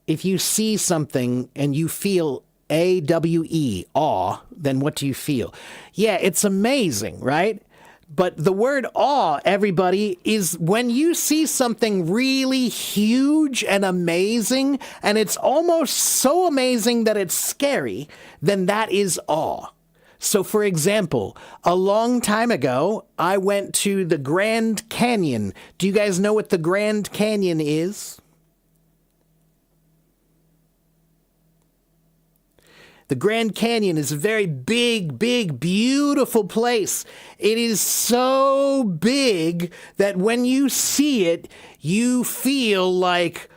If you see something and you feel A-W-E, awe, then what do you feel? Yeah, it's amazing, right? But the word awe, everybody, is when you see something really huge and amazing, and it's almost so amazing that it's scary, then that is awe. So, for example, a long time ago, I went to the Grand Canyon. Do you guys know what the Grand Canyon is? The Grand Canyon is a very big, beautiful place. It is so big that when you see it, you feel like,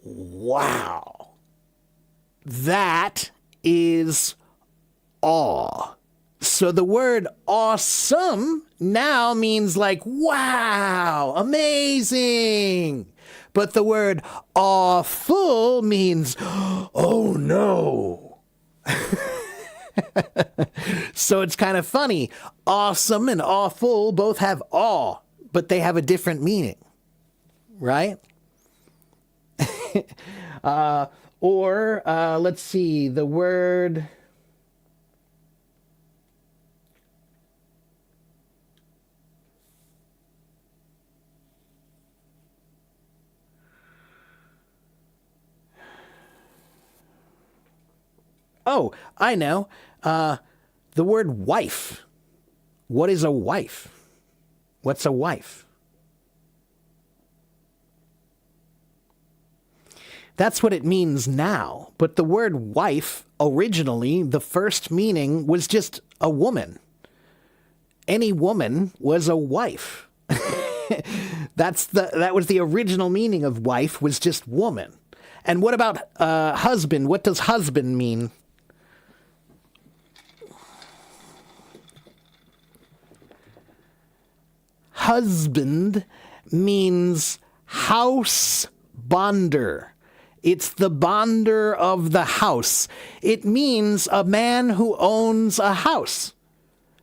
wow, that is awe. So the word awesome now means like, wow, amazing. But the word awful means, oh no. So it's kind of funny. Awesome and awful both have awe, but they have a different meaning, right? Or let's see, the word... Oh, I know. The word wife. What is a wife? What's a wife? That's what it means now. But the word wife, originally, the first meaning was just a woman. Any woman was a wife. That was the original meaning of wife, was just woman. And what about husband? What does husband mean? Husband means house bonder. It's the bonder of the house. It means a man who owns a house.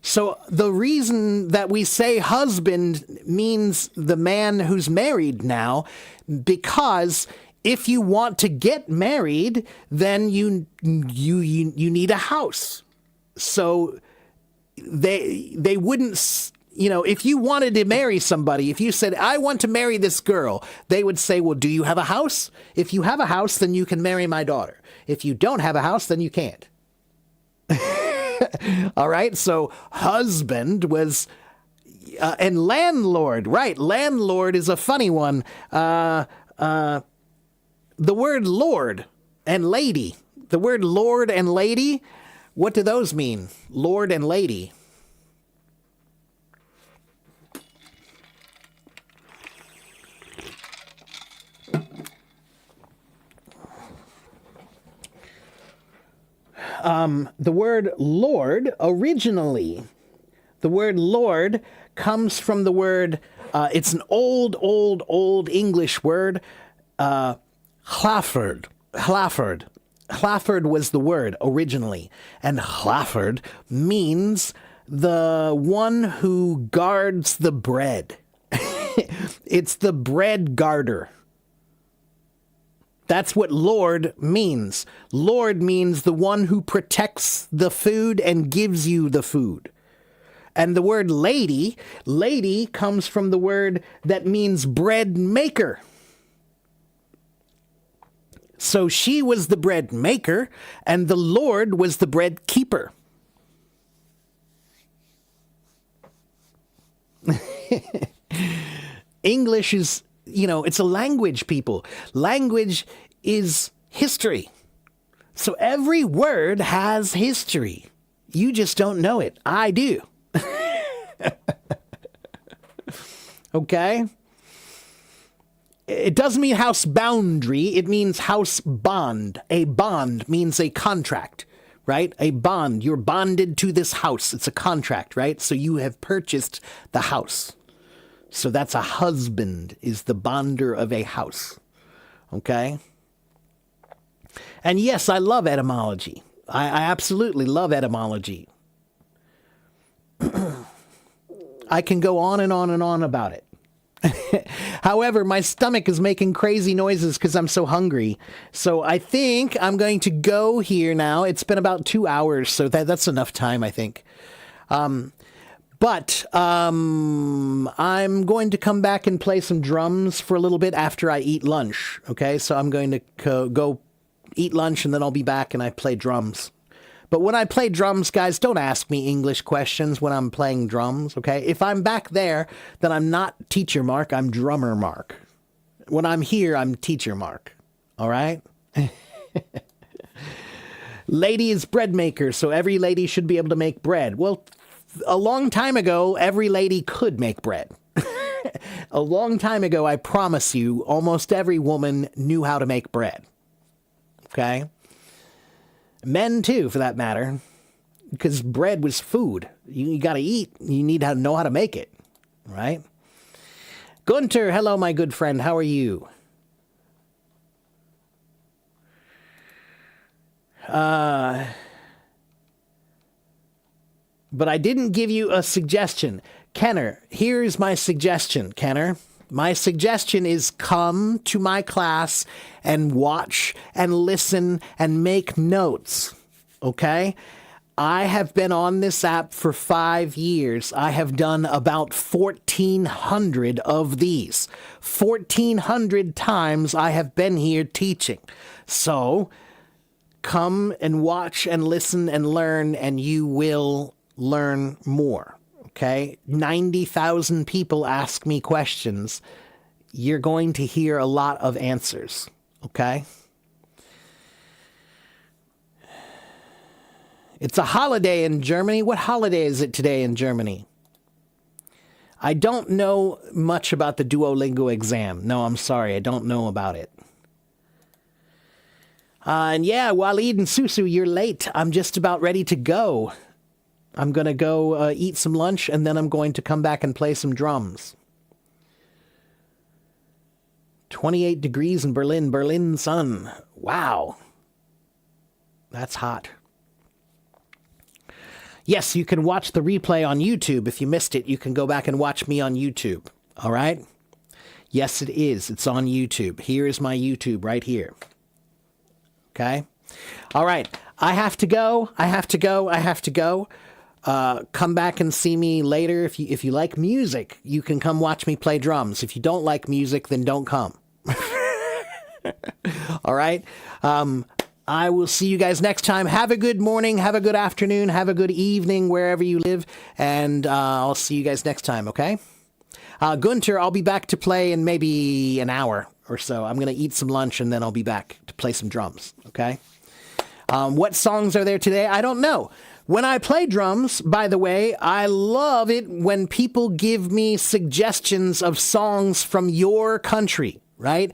So the reason that we say husband means the man who's married now, because if you want to get married, then you need a house. So they wouldn't, if you wanted to marry somebody, if you said, I want to marry this girl, they would say, well, do you have a house? If you have a house, then you can marry my daughter. If you don't have a house, then you can't. All right. So husband was, and landlord, right? Landlord is a funny one. The word lord and lady, the word lord and lady, what do those mean? Lord and lady. The word Lord, originally, the word Lord comes from the word, it's an old English word, Hlaford. Hlaford was the word originally, and Hlaford means the one who guards the bread. It's the bread guarder. That's what Lord means. Lord means the one who protects the food and gives you the food. And the word lady, lady comes from the word that means bread maker. So she was the bread maker, and the Lord was the bread keeper. English is, it's a language, people. Language is history. So every word has history. You just don't know it. I do. Okay? It doesn't mean house boundary. It means house bond. A bond means a contract, right? A bond. You're bonded to this house. It's a contract, right? So you have purchased the house. So that's a husband, is the bonder of a house. Okay? And yes, I love etymology. I absolutely love etymology. I can go on and on and on about it. However, my stomach is making crazy noises because I'm so hungry. So I think I'm going to go here now. It's been about 2 hours, so that's enough time, I think. But I'm going to come back and play some drums for a little bit after I eat lunch. Okay, so I'm going to go eat lunch, and then I'll be back and I play drums. But when I play drums, guys, don't ask me English questions when I'm playing drums, okay? If I'm back there, then I'm not Teacher Mark, I'm Drummer Mark. When I'm here, I'm Teacher Mark, all right? Lady is bread maker, so every lady should be able to make bread. Well, a long time ago, every lady could make bread. A long time ago, I promise you, almost every woman knew how to make bread. Okay? Men, too, for that matter. Because bread was food. You got to eat. You need to know how to make it. Right? Gunter, hello, my good friend. How are you? But I didn't give you a suggestion. Kenner, here's my suggestion, Kenner. My suggestion is come to my class and watch and listen and make notes, okay? I have been on this app for 5 years. I have done about 1,400 of these. 1,400 times I have been here teaching. So come and watch and listen and learn, and you will learn more. Okay, 90,000 people ask me questions. You're going to hear a lot of answers. Okay? It's a holiday in Germany. What holiday is it today in Germany? I don't know much about the Duolingo exam. No, I'm sorry. I don't know about it. And yeah, Waleed and Susu, you're late. I'm just about ready to go. I'm going to go eat some lunch, and then I'm going to come back and play some drums. 28 degrees in Berlin. Berlin sun. Wow. That's hot. Yes, you can watch the replay on YouTube. If you missed it, you can go back and watch me on YouTube. All right? Yes, it is. It's on YouTube. Here is my YouTube right here. Okay? All right. I have to go. Come back and see me later. If you like music, you can come watch me play drums. If you don't like music, then don't come. All right? I will see you guys next time. Have a good morning, have a good afternoon, have a good evening wherever you live, and I'll see you guys next time, okay? Gunter, I'll be back to play in maybe an hour or so. I'm going to eat some lunch, and then I'll be back to play some drums, okay? What songs are there today? I don't know. When I play drums, by the way, I love it when people give me suggestions of songs from your country, right?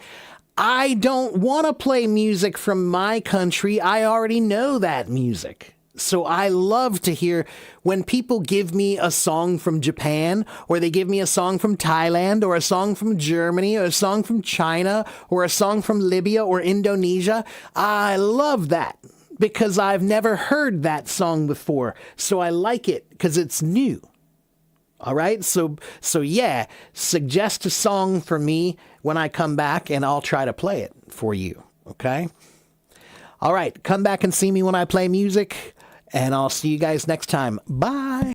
I don't want to play music from my country. I already know that music. So I love to hear when people give me a song from Japan, or they give me a song from Thailand, or a song from Germany, or a song from China, or a song from Libya or Indonesia. I love that, because I've never heard that song before. So I like it because it's new. All right? So yeah, suggest a song for me when I come back, and I'll try to play it for you. Okay? All right. Come back and see me when I play music, and I'll see you guys next time. Bye.